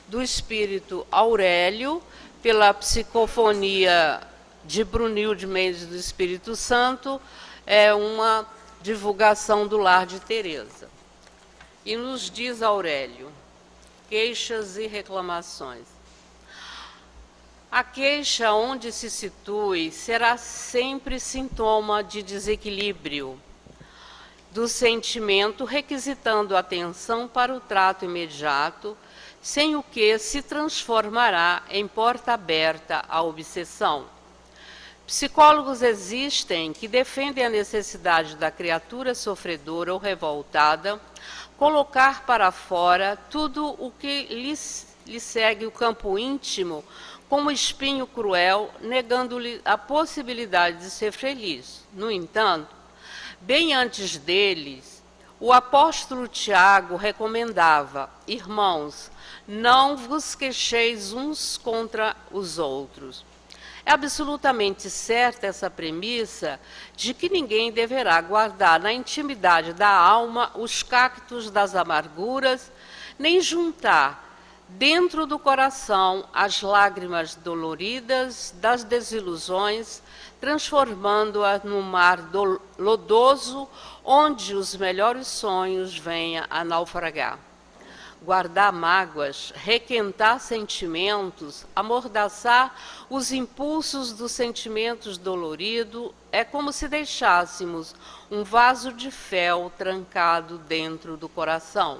do espírito Aurélio, pela psicofonia de Brunilde Mendes do Espírito Santo, é uma divulgação do Lar de Teresa. E nos diz Aurélio, queixas e reclamações. A queixa, onde se situe, será sempre sintoma de desequilíbrio do sentimento, requisitando atenção para o trato imediato, sem o que se transformará em porta aberta à obsessão. Psicólogos existem que defendem a necessidade da criatura sofredora ou revoltada colocar para fora tudo o que lhe segue o campo íntimo como espinho cruel, negando-lhe a possibilidade de ser feliz. No entanto, bem antes deles, o apóstolo Tiago recomendava: irmãos, não vos queixeis uns contra os outros. É absolutamente certa essa premissa de que ninguém deverá guardar na intimidade da alma os cactos das amarguras, nem juntar dentro do coração as lágrimas doloridas das desilusões, transformando-as num mar lodoso, onde os melhores sonhos venham a naufragar. Guardar mágoas, requentar sentimentos, amordaçar os impulsos dos sentimentos doloridos, é como se deixássemos um vaso de fel trancado dentro do coração.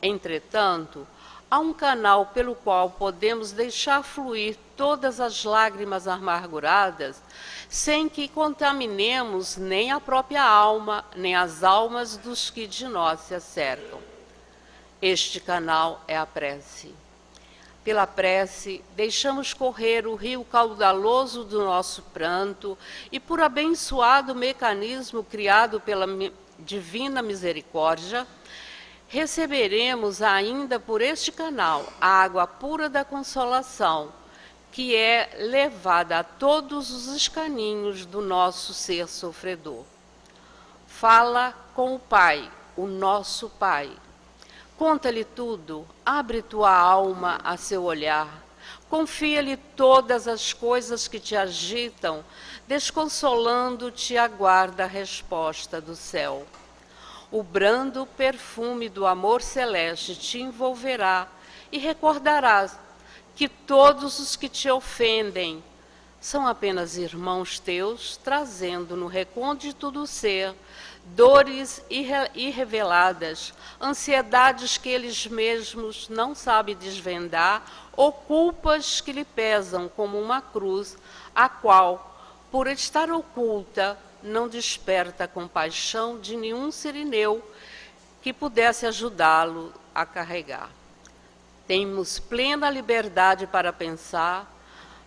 Entretanto, há um canal pelo qual podemos deixar fluir todas as lágrimas amarguradas, sem que contaminemos nem a própria alma, nem as almas dos que de nós se cercam. Este canal é a prece. Pela prece, deixamos correr o rio caudaloso do nosso pranto e, por abençoado mecanismo criado pela divina misericórdia, receberemos ainda por este canal a água pura da consolação, que é levada a todos os escaninhos do nosso ser sofredor. Fala com o Pai, o nosso Pai. Conta-lhe tudo, abre tua alma a seu olhar, confia-lhe todas as coisas que te agitam, desconsolando-te aguarda a resposta do céu. O brando perfume do amor celeste te envolverá e recordarás que todos os que te ofendem são apenas irmãos teus, trazendo no recôndito do ser dores irreveladas, ansiedades que eles mesmos não sabem desvendar, ou culpas que lhe pesam como uma cruz, a qual, por estar oculta, não desperta a compaixão de nenhum sirineu que pudesse ajudá-lo a carregar. Temos plena liberdade para pensar,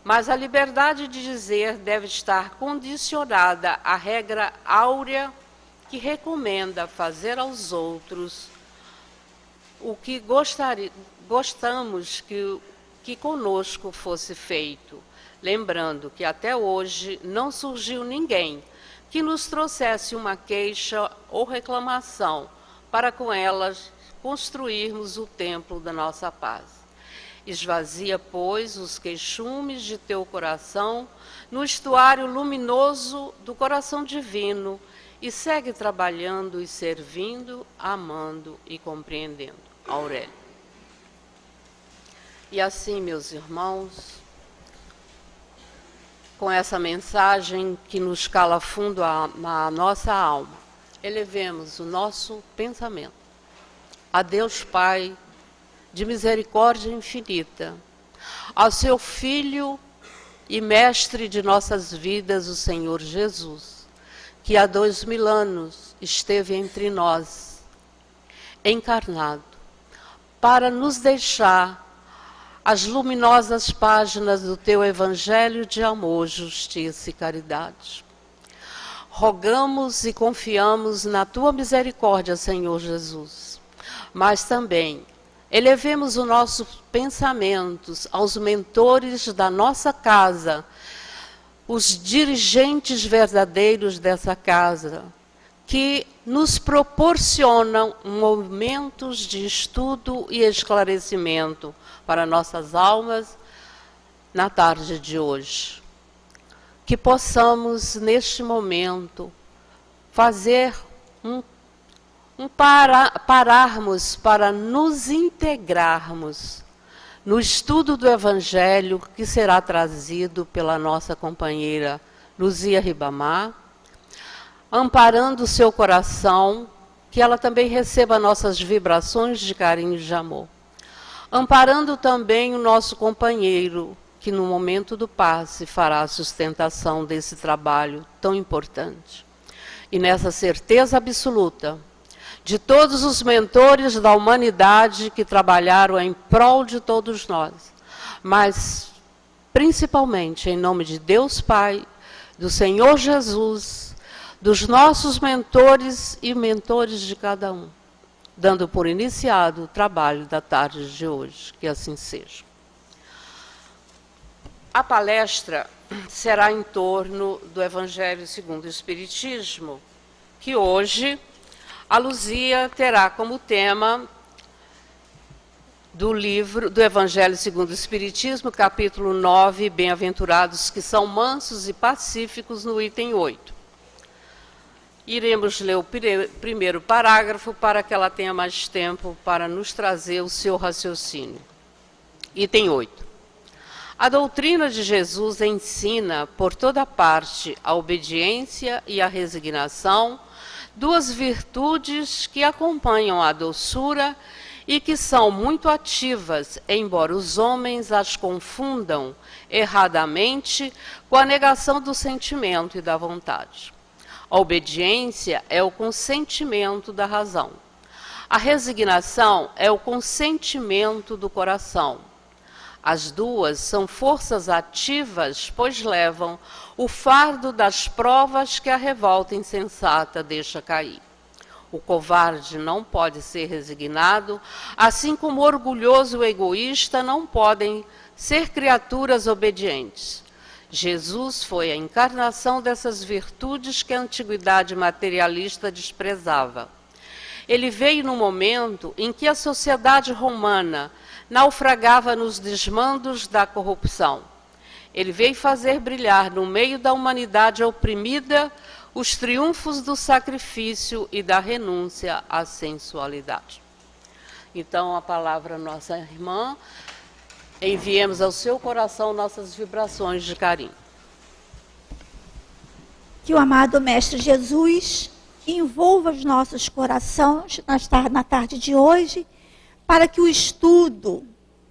mas a liberdade de dizer deve estar condicionada à regra áurea que recomenda fazer aos outros o que gostamos que conosco fosse feito, lembrando que até hoje não surgiu ninguém que nos trouxesse uma queixa ou reclamação para com elas construirmos o templo da nossa paz. Esvazia, pois, os queixumes de teu coração no estuário luminoso do coração divino e segue trabalhando e servindo, amando e compreendendo. Aurélio. E assim, meus irmãos, com essa mensagem que nos cala fundo na nossa alma, elevemos o nosso pensamento a Deus Pai, de misericórdia infinita, ao seu Filho e Mestre de nossas vidas, o Senhor Jesus, que há 2000 anos esteve entre nós, encarnado, para nos deixar as luminosas páginas do teu Evangelho de amor, justiça e caridade. Rogamos e confiamos na tua misericórdia, Senhor Jesus, mas também elevemos os nossos pensamentos aos mentores da nossa casa, os dirigentes verdadeiros dessa casa, que nos proporcionam momentos de estudo e esclarecimento para nossas almas na tarde de hoje. Que possamos, neste momento, fazer pararmos para nos integrarmos no estudo do Evangelho que será trazido pela nossa companheira Luzia Ribamar, amparando o seu coração, que ela também receba nossas vibrações de carinho e de amor. Amparando também o nosso companheiro, que no momento do passe fará a sustentação desse trabalho tão importante. E nessa certeza absoluta, de todos os mentores da humanidade que trabalharam em prol de todos nós, mas principalmente em nome de Deus Pai, do Senhor Jesus, dos nossos mentores e mentores de cada um, dando por iniciado o trabalho da tarde de hoje, que assim seja. A palestra será em torno do Evangelho segundo o Espiritismo, que hoje a Luzia terá como tema do livro do Evangelho segundo o Espiritismo, capítulo 9, Bem-aventurados que são mansos e pacíficos, no item 8. Iremos ler o primeiro parágrafo para que ela tenha mais tempo para nos trazer o seu raciocínio. Item 8. A doutrina de Jesus ensina por toda parte a obediência e a resignação, duas virtudes que acompanham a doçura e que são muito ativas, embora os homens as confundam erradamente com a negação do sentimento e da vontade. A obediência é o consentimento da razão. A resignação é o consentimento do coração. As duas são forças ativas, pois levam o fardo das provas que a revolta insensata deixa cair. O covarde não pode ser resignado, assim como o orgulhoso e o egoísta não podem ser criaturas obedientes. Jesus foi a encarnação dessas virtudes que a antiguidade materialista desprezava. Ele veio no momento em que a sociedade romana naufragava nos desmandos da corrupção. Ele veio fazer brilhar no meio da humanidade oprimida os triunfos do sacrifício e da renúncia à sensualidade. Então, a palavra nossa irmã, enviemos ao seu coração nossas vibrações de carinho. Que o amado Mestre Jesus envolva os nossos corações na tarde de hoje, para que o estudo,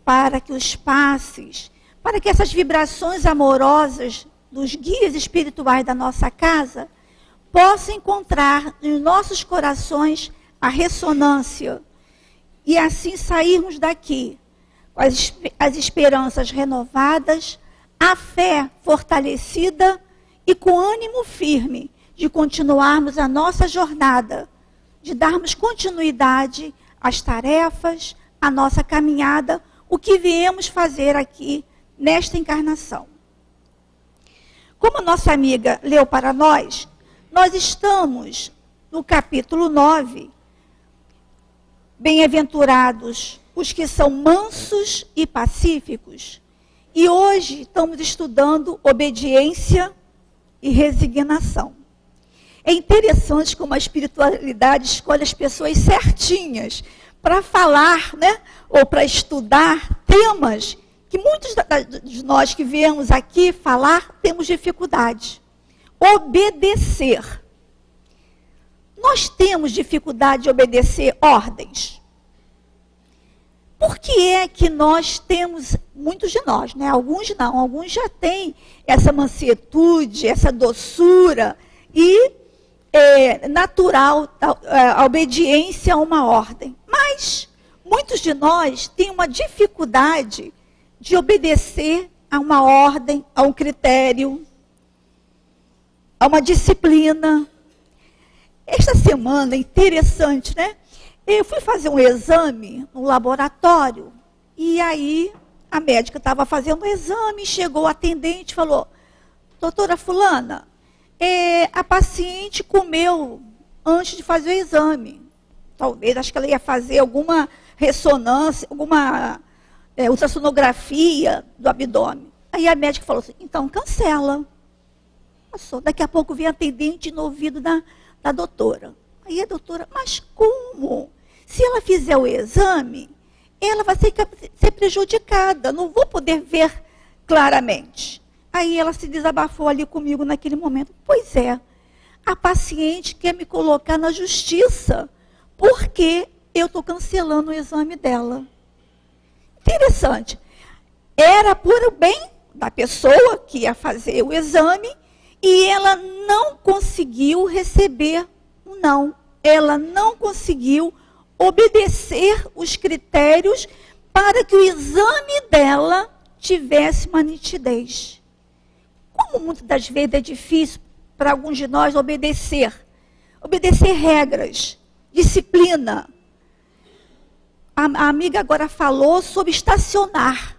para que os passes, para que essas vibrações amorosas dos guias espirituais da nossa casa possam encontrar nos nossos corações a ressonância e assim sairmos daqui com as esperanças renovadas, a fé fortalecida e com ânimo firme de continuarmos a nossa jornada, de darmos continuidade às tarefas, à nossa caminhada, o que viemos fazer aqui nesta encarnação. Como a nossa amiga leu para nós estamos no capítulo 9, Bem-aventurados os que são mansos e pacíficos, e hoje estamos estudando obediência e resignação. É interessante como a espiritualidade escolhe as pessoas certinhas para falar, né, ou para estudar temas que muitos de nós que viemos aqui falar temos dificuldade. Obedecer. Nós temos dificuldade de obedecer ordens. Por que é que nós temos, muitos de nós, né? Alguns não, alguns já têm essa mansietude, essa doçura e natural a obediência a uma ordem. Mas muitos de nós têm uma dificuldade de obedecer a uma ordem, a um critério, a uma disciplina. Esta semana, interessante, né? Eu fui fazer um exame no laboratório e aí a médica estava fazendo um exame, chegou o atendente e falou: doutora fulana, a paciente comeu antes de fazer o exame. Talvez, acho que ela ia fazer alguma ressonância, alguma ultrassonografia do abdômen. Aí a médica falou assim, então cancela. Passou. Daqui a pouco vem a atendente no ouvido da doutora. Aí a doutora, mas como? Se ela fizer o exame, ela vai ser prejudicada, não vou poder ver claramente. Aí ela se desabafou ali comigo naquele momento. Pois é, a paciente quer me colocar na justiça, porque eu estou cancelando o exame dela. Interessante. Era por o bem da pessoa que ia fazer o exame e ela não conseguiu receber um não. Ela não conseguiu obedecer os critérios para que o exame dela tivesse uma nitidez. Como muitas das vezes é difícil para alguns de nós obedecer regras, disciplina. A amiga agora falou sobre estacionar.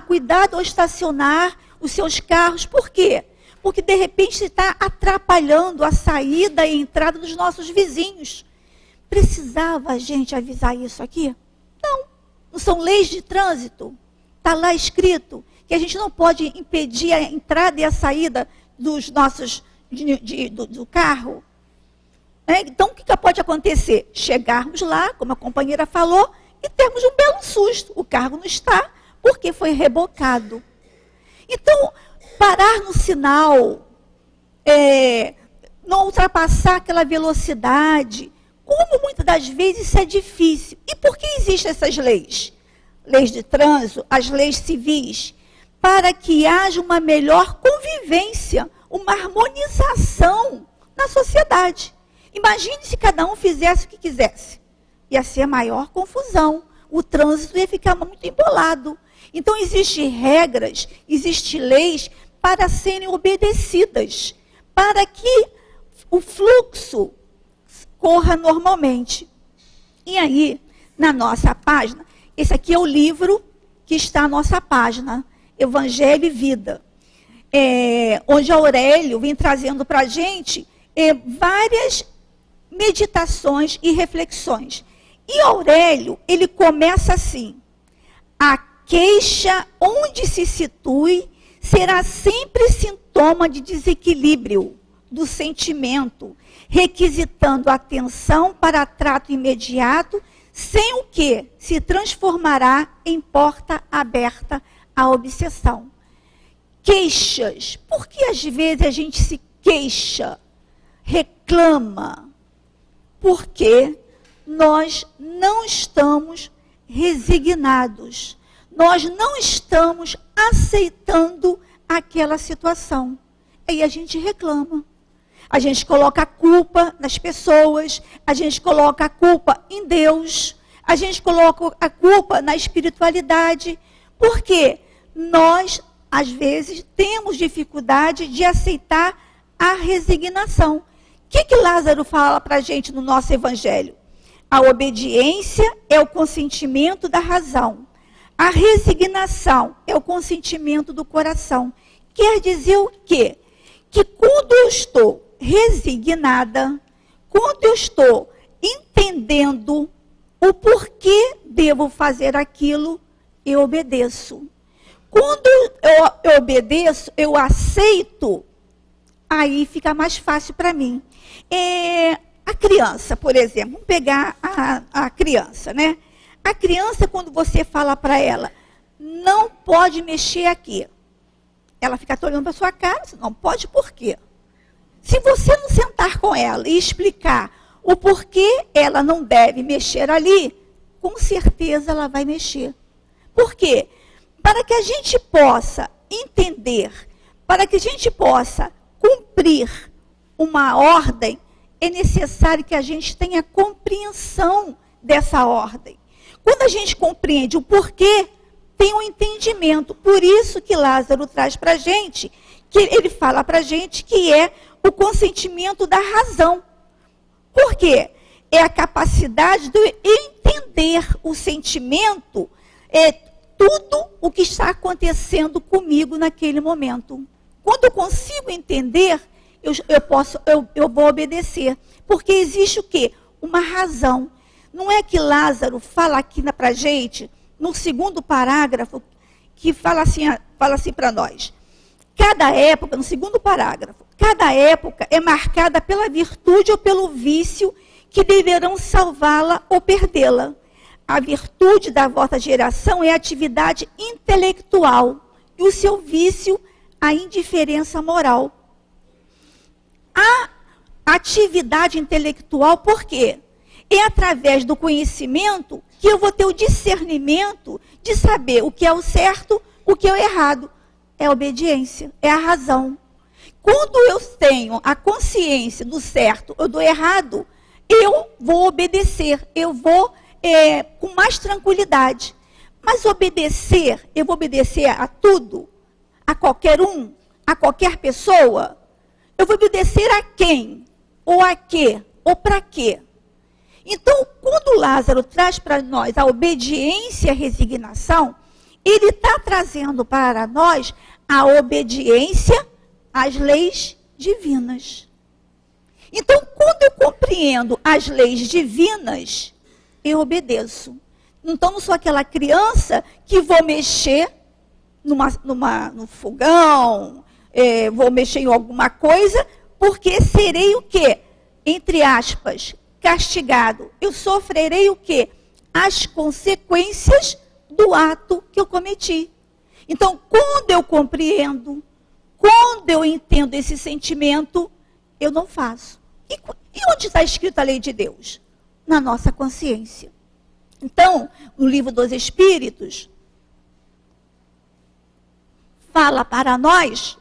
Cuidado ao estacionar os seus carros. Por quê? Porque de repente está atrapalhando a saída e a entrada dos nossos vizinhos. Precisava a gente avisar isso aqui? Não são leis de trânsito. Está lá escrito que a gente não pode impedir a entrada e a saída dos nossos do carro. Então, o que pode acontecer? Chegarmos lá, como a companheira falou, e termos um belo susto. O carro não está, porque foi rebocado. Então, parar no sinal, não ultrapassar aquela velocidade, como muitas das vezes isso é difícil. E por que existem essas leis? Leis de trânsito, as leis civis, para que haja uma melhor convivência, uma harmonização na sociedade. Imagine se cada um fizesse o que quisesse. Ia ser a maior confusão. O trânsito ia ficar muito embolado. Então, existem regras, existem leis para serem obedecidas, para que o fluxo corra normalmente. E aí, na nossa página, esse aqui é o livro que está na nossa página, Evangelho e Vida, onde Aurélio vem trazendo para a gente várias meditações e reflexões. E Aurélio, ele começa assim: a queixa, onde se situe, será sempre sintoma de desequilíbrio do sentimento, requisitando atenção para trato imediato, sem o que se transformará em porta aberta à obsessão. Queixas. Por que às vezes a gente se queixa, reclama? Porque nós não estamos resignados. Nós não estamos aceitando aquela situação. Aí a gente reclama. A gente coloca a culpa nas pessoas, a gente coloca a culpa em Deus, a gente coloca a culpa na espiritualidade. Por quê? Nós, às vezes, temos dificuldade de aceitar a resignação. O que Lázaro fala para a gente no nosso evangelho? A obediência é o consentimento da razão. A resignação é o consentimento do coração. Quer dizer o quê? Que quando eu estou resignada, quando eu estou entendendo o porquê devo fazer aquilo, eu obedeço. Quando eu obedeço, eu aceito, aí fica mais fácil para mim. A criança, por exemplo, vamos pegar a criança, né? A criança, quando você fala para ela, não pode mexer aqui, ela fica olhando para sua cara, não pode por quê? Se você não sentar com ela e explicar o porquê ela não deve mexer ali, com certeza ela vai mexer. Por quê? Para que a gente possa entender, para que a gente possa cumprir uma ordem, é necessário que a gente tenha compreensão dessa ordem. Quando a gente compreende o porquê, tem um entendimento. Por isso que Lázaro traz para a gente, que ele fala para a gente que é o consentimento da razão. Por quê? É a capacidade de entender o sentimento, tudo o que está acontecendo comigo naquele momento. Quando eu consigo entender, eu vou obedecer. Porque existe o quê? Uma razão. Não é que Lázaro fala aqui para a gente, no segundo parágrafo, que fala assim para nós. Cada época, no segundo parágrafo, cada época é marcada pela virtude ou pelo vício que deverão salvá-la ou perdê-la. A virtude da vossa geração é a atividade intelectual e o seu vício, a indiferença moral. A atividade intelectual, por quê? É através do conhecimento que eu vou ter o discernimento de saber o que é o certo, o que é o errado. É a obediência, é a razão. Quando eu tenho a consciência do certo ou do errado, eu vou obedecer, eu vou com mais tranquilidade. Mas obedecer, eu vou obedecer a tudo, a qualquer um, a qualquer pessoa. Eu vou obedecer a quem? Ou a quê? Ou para quê? Então, quando Lázaro traz para nós a obediência e a resignação, ele está trazendo para nós a obediência às leis divinas. Então, quando eu compreendo as leis divinas, eu obedeço. Então, não sou aquela criança que vou mexer no fogão, vou mexer em alguma coisa, porque serei o quê? Entre aspas, castigado. Eu sofrerei o quê? As consequências do ato que eu cometi. Então, quando eu compreendo, quando eu entendo esse sentimento, eu não faço. E onde está escrita a lei de Deus? Na nossa consciência. Então, no livro dos Espíritos, fala para nós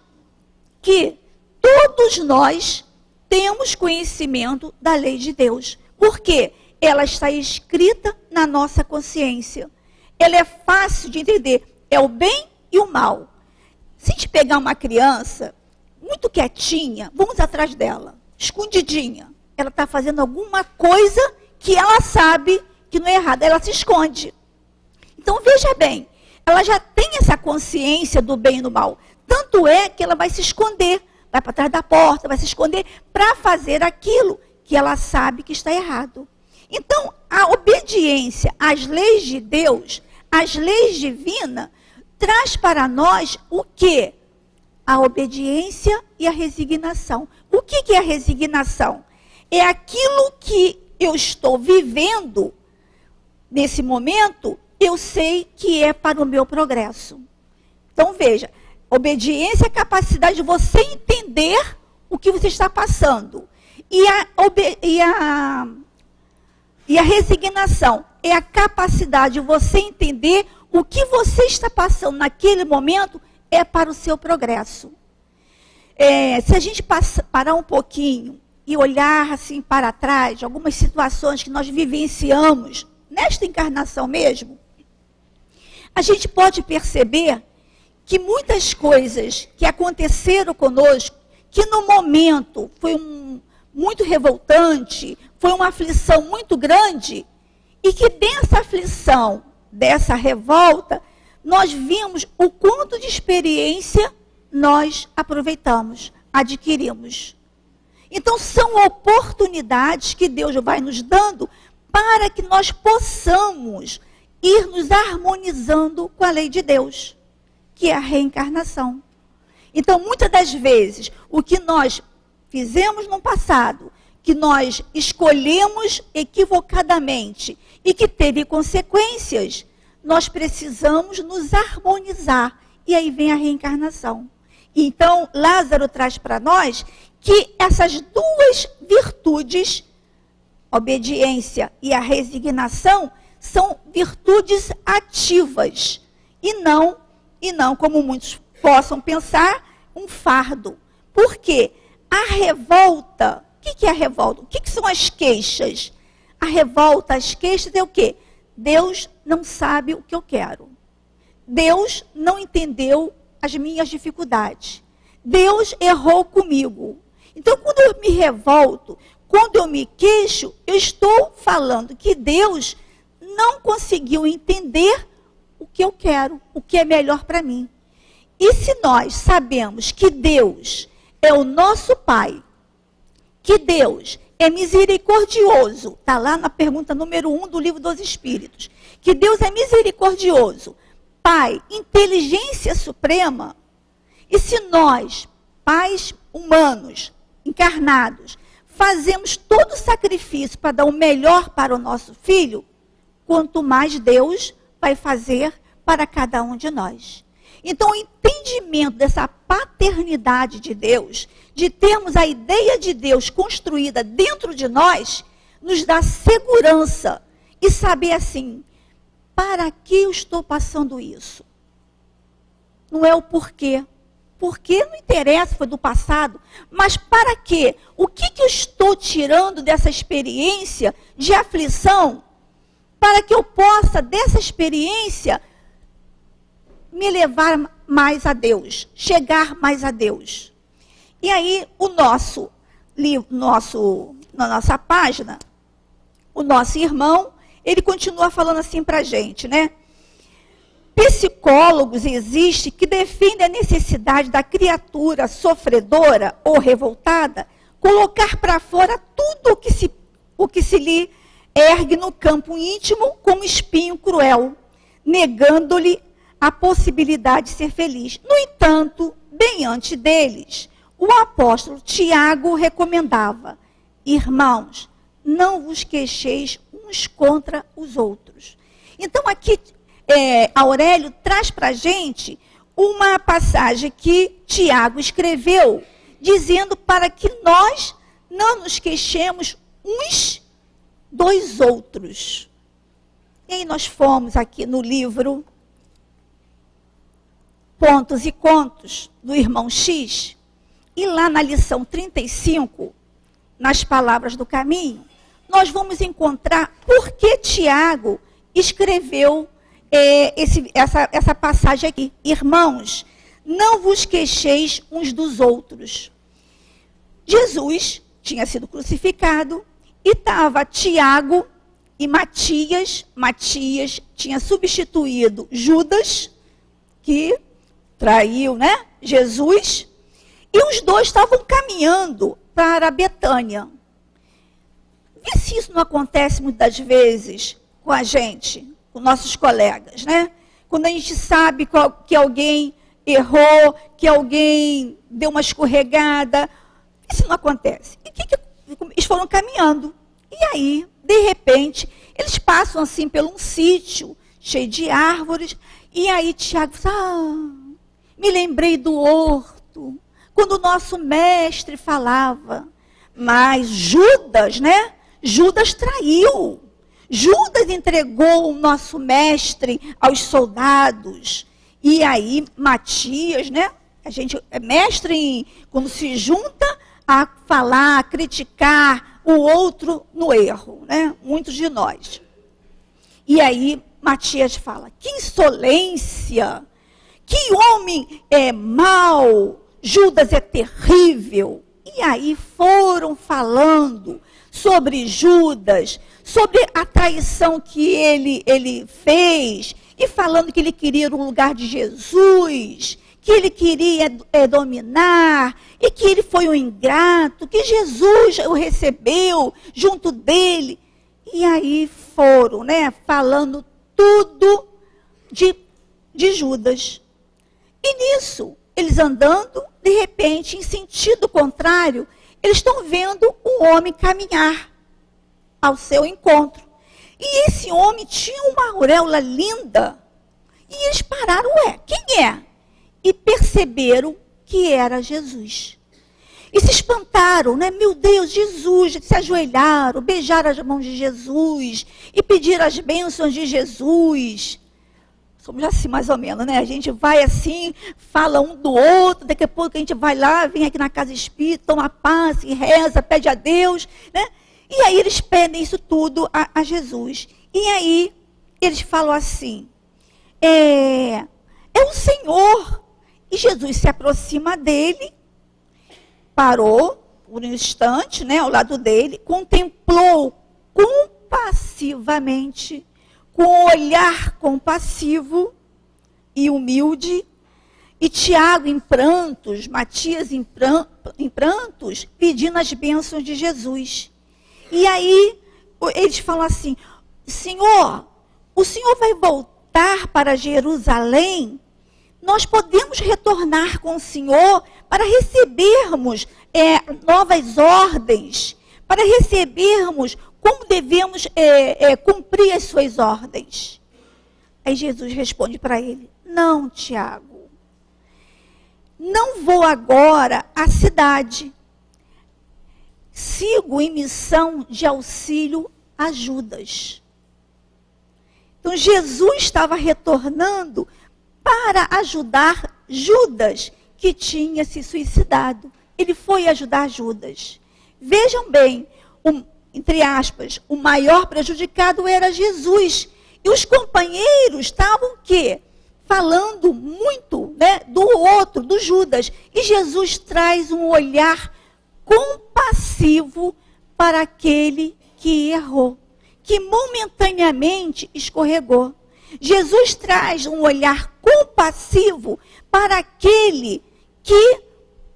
que todos nós temos conhecimento da lei de Deus. Por quê? Ela está escrita na nossa consciência. Ela é fácil de entender. É o bem e o mal. Se a gente pegar uma criança muito quietinha, vamos atrás dela, escondidinha. Ela está fazendo alguma coisa que ela sabe que não é errado. Ela se esconde. Então, veja bem, ela já tem essa consciência do bem e do mal. Tanto é que ela vai se esconder, vai para trás da porta, vai se esconder para fazer aquilo que ela sabe que está errado. Então, a obediência às leis de Deus, às leis divinas, traz para nós o quê? A obediência e a resignação. O que é a resignação? É aquilo que eu estou vivendo nesse momento, eu sei que é para o meu progresso. Então, veja, obediência é a capacidade de você entender o que você está passando. E a resignação é a capacidade de você entender o que você está passando naquele momento é para o seu progresso. Se a gente parar um pouquinho e olhar assim para trás, algumas situações que nós vivenciamos, nesta encarnação mesmo, a gente pode perceber que muitas coisas que aconteceram conosco, que no momento foi muito revoltante, foi uma aflição muito grande, e que dessa aflição, dessa revolta, nós vimos o quanto de experiência nós aproveitamos, adquirimos. Então, são oportunidades que Deus vai nos dando para que nós possamos ir nos harmonizando com a lei de Deus, que é a reencarnação. Então, muitas das vezes, o que nós fizemos no passado, que nós escolhemos equivocadamente e que teve consequências, nós precisamos nos harmonizar. E aí vem a reencarnação. Então, Lázaro traz para nós que essas duas virtudes, a obediência e a resignação, são virtudes ativas e não, como muitos possam pensar, um fardo. Por quê? A revolta, o que é a revolta? O que são as queixas? A revolta, as queixas é o quê? Deus não sabe o que eu quero. Deus não entendeu as minhas dificuldades. Deus errou comigo. Então, quando eu me revolto, quando eu me queixo, eu estou falando que Deus não conseguiu entender o que eu quero, o que é melhor para mim. E se nós sabemos que Deus é o nosso Pai, que Deus é misericordioso, está lá na pergunta número 1 do Livro dos Espíritos, que Deus é misericordioso, Pai, inteligência suprema, e se nós, pais humanos, encarnados, fazemos todo o sacrifício para dar o melhor para o nosso filho, quanto mais Deus vai fazer para cada um de nós. Então, o entendimento dessa paternidade de Deus, de termos a ideia de Deus construída dentro de nós, nos dá segurança e saber assim, para que eu estou passando isso? Não é o porquê. Porquê não interessa, foi do passado, mas para quê? O que eu estou tirando dessa experiência de aflição para que eu possa, dessa experiência, me levar mais a Deus, chegar mais a Deus. E aí, o nosso livro, na nossa página, o nosso irmão, ele continua falando assim para a gente, né? Psicólogos existem que defendem a necessidade da criatura sofredora ou revoltada colocar para fora tudo o que se lhe ergue no campo íntimo como espinho cruel, negando-lhe a possibilidade de ser feliz. No entanto, bem antes deles, o apóstolo Tiago recomendava: irmãos, não vos queixeis uns contra os outros. Então aqui Aurélio traz para a gente uma passagem que Tiago escreveu, dizendo para que nós não nos queixemos uns dos outros. E aí nós fomos aqui no livro Pontos e Contos, do irmão X, e lá na lição 35, nas Palavras do Caminho, nós vamos encontrar por que Tiago escreveu essa passagem aqui. Irmãos, não vos queixeis uns dos outros. Jesus tinha sido crucificado e estava Tiago e Matias. Matias tinha substituído Judas, que traiu, né, Jesus, e os dois estavam caminhando para Betânia. Vê se isso não acontece muitas vezes com a gente, com nossos colegas, né? Quando a gente sabe que alguém errou, que alguém deu uma escorregada, isso não acontece. E eles foram caminhando. E aí, de repente, eles passam assim por um sítio cheio de árvores. E aí Tiago fala, me lembrei do horto, quando o nosso mestre falava. Mas Judas, né? Judas traiu. Judas entregou o nosso mestre aos soldados. E aí Matias, né? A gente é mestre quando se junta a falar, a criticar o outro no erro, né? Muitos de nós. E aí Matias fala, que insolência, que homem é mau, Judas é terrível. E aí foram falando sobre Judas, sobre a traição que ele fez, e falando que ele queria o lugar de Jesus, que ele queria dominar, e que ele foi um ingrato, que Jesus o recebeu junto dele. E aí foram, né, falando tudo de Judas. E nisso, eles andando, de repente, em sentido contrário, eles estão vendo um homem caminhar ao seu encontro. E esse homem tinha uma auréola linda. E eles pararam, quem é? E perceberam que era Jesus. E se espantaram, né? Meu Deus, Jesus, se ajoelharam, beijaram as mãos de Jesus e pediram as bênçãos de Jesus. Somos assim, mais ou menos, né? A gente vai assim, fala um do outro, daqui a pouco a gente vai lá, vem aqui na casa espírita, toma passe, reza, pede a Deus, né? E aí eles pedem isso tudo a Jesus. E aí eles falam assim, é o Senhor. E Jesus se aproxima dele, parou por um instante, né, ao lado dele, contemplou compassivamente, com um olhar compassivo e humilde, E Tiago em prantos, Matias em prantos, pedindo as bênçãos de Jesus. E aí eles falam assim: Senhor, o Senhor vai voltar para Jerusalém? Nós podemos retornar com o Senhor para recebermos novas ordens, para recebermos como devemos cumprir as suas ordens. Aí Jesus responde para ele: não, Tiago, não vou agora à cidade. Sigo em missão de auxílio a Judas. Então Jesus estava retornando para ajudar Judas, que tinha se suicidado. Ele foi ajudar Judas. Vejam bem, entre aspas, o maior prejudicado era Jesus. E os companheiros estavam o quê? Falando muito, né, do outro, do Judas. E Jesus traz um olhar compassivo para aquele que errou, que momentaneamente escorregou. Jesus traz um olhar compassivo para aquele que,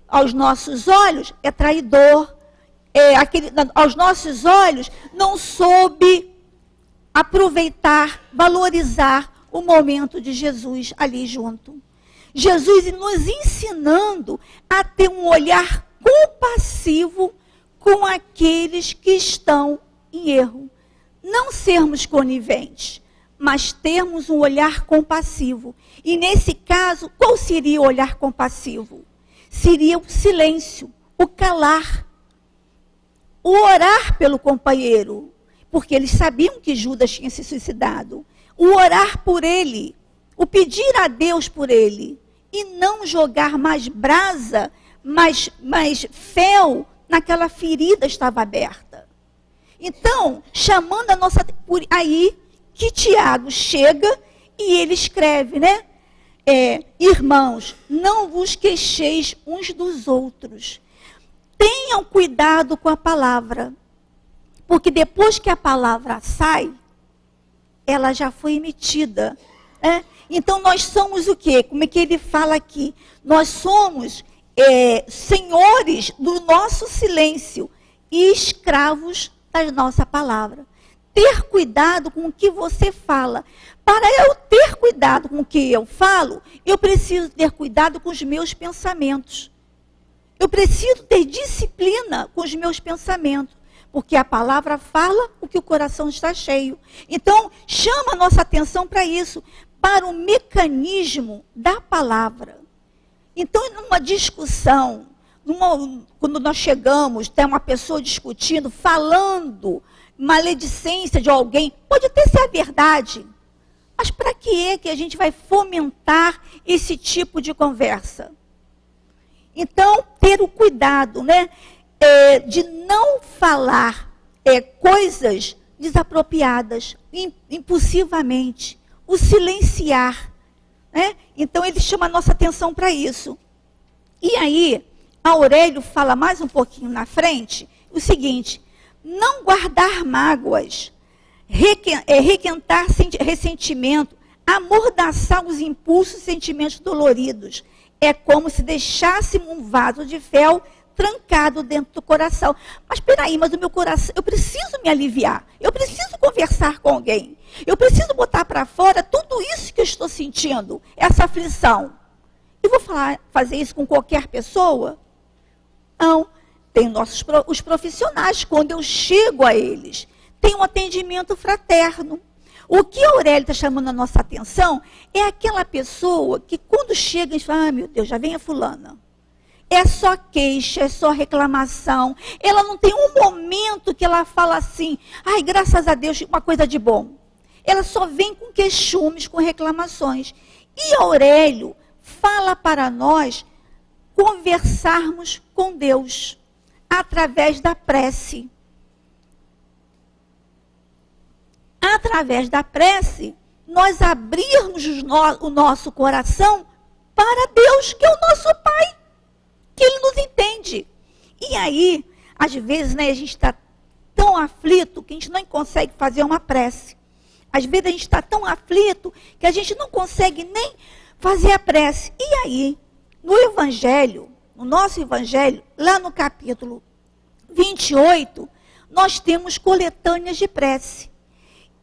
aos nossos olhos, é traidor, aos nossos olhos, não soube aproveitar, valorizar o momento de Jesus ali junto. Jesus nos ensinando a ter um olhar compassivo com aqueles que estão em erro. Não sermos coniventes, mas termos um olhar compassivo. E nesse caso, qual seria o olhar compassivo? Seria o silêncio, o calar, o orar pelo companheiro, porque eles sabiam que Judas tinha se suicidado. O orar por ele, o pedir a Deus por ele, e não jogar mais brasa, mais fel naquela ferida estava aberta. Então, chamando a nossa... Por aí que Tiago chega e ele escreve, né? Irmãos, não vos queixeis uns dos outros. Tenham cuidado com a palavra, porque depois que a palavra sai, ela já foi emitida. Né? Então, nós somos o quê? Como é que ele fala aqui? Nós somos senhores do nosso silêncio e escravos da nossa palavra. Ter cuidado com o que você fala. Para eu ter cuidado com o que eu falo, eu preciso ter cuidado com os meus pensamentos. Eu preciso ter disciplina com os meus pensamentos. Porque a palavra fala o que o coração está cheio. Então, chama a nossa atenção para isso, para o mecanismo da palavra. Então, numa discussão, quando nós chegamos, tem uma pessoa discutindo, falando maledicência de alguém, pode até ser a verdade, mas para que a gente vai fomentar esse tipo de conversa? Então, ter o cuidado, né? De não falar coisas desapropriadas, impulsivamente, o silenciar. Né? Então, ele chama a nossa atenção para isso. E aí, Aurélio fala mais um pouquinho na frente, o seguinte: não guardar mágoas, requentar ressentimento, amordaçar os impulsos e sentimentos doloridos. É como se deixássemos um vaso de fel trancado dentro do coração. Mas espera aí, mas o meu coração, eu preciso me aliviar, eu preciso conversar com alguém, eu preciso botar para fora tudo isso que eu estou sentindo, essa aflição. Eu vou fazer isso com qualquer pessoa? Não. Tem os profissionais, quando eu chego a eles, tem um atendimento fraterno. O que Aurélio está chamando a nossa atenção é aquela pessoa que quando chega, a gente fala: meu Deus, já vem a fulana. É só queixa, é só reclamação. Ela não tem um momento que ela fala assim: ai, graças a Deus, uma coisa de bom. Ela só vem com queixumes, com reclamações. E Aurélio fala para nós conversarmos com Deus através da prece. Através da prece, nós abrirmos o nosso coração para Deus, que é o nosso Pai, que Ele nos entende. E aí, às vezes, né, a gente está tão aflito que a gente não consegue fazer uma prece. Às vezes a gente está tão aflito que a gente não consegue nem fazer a prece. E aí, no Evangelho, no nosso Evangelho, lá no capítulo 28, nós temos coletâneas de prece.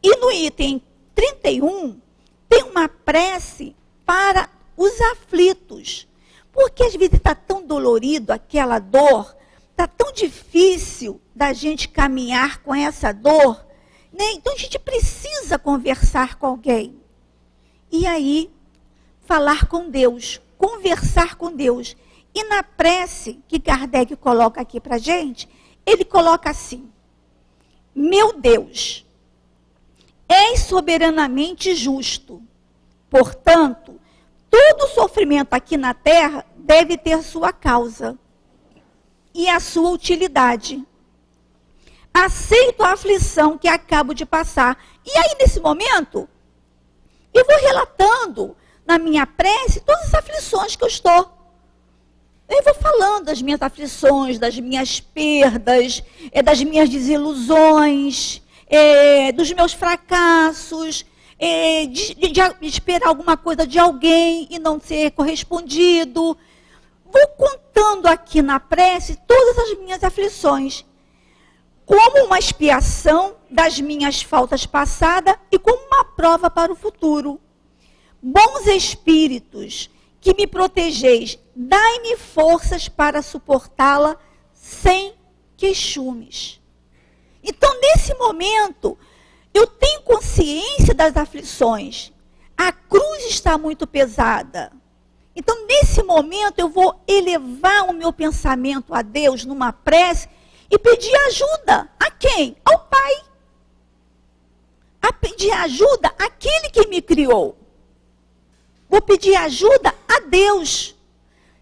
E no item 31, tem uma prece para os aflitos. Porque às vezes está tão dolorido aquela dor, está tão difícil da gente caminhar com essa dor, né? Então a gente precisa conversar com alguém. E aí, falar com Deus, conversar com Deus. E na prece que Kardec coloca aqui para a gente, ele coloca assim: meu Deus, és soberanamente justo. Portanto, todo sofrimento aqui na terra deve ter sua causa e a sua utilidade. Aceito a aflição que acabo de passar. E aí, nesse momento, eu vou relatando na minha prece todas as aflições que eu estou. Eu vou falando das minhas aflições, das minhas perdas, das minhas desilusões, dos meus fracassos, de esperar alguma coisa de alguém e não ser correspondido. Vou contando aqui na prece todas as minhas aflições, como uma expiação das minhas faltas passadas e como uma prova para o futuro. Bons espíritos, que me protegeis, dai-me forças para suportá-la sem queixumes. Então, nesse momento, eu tenho consciência das aflições. A cruz está muito pesada. Então, nesse momento, eu vou elevar o meu pensamento a Deus numa prece e pedir ajuda. A quem? Ao Pai. A pedir ajuda àquele que me criou. Vou pedir ajuda a Deus.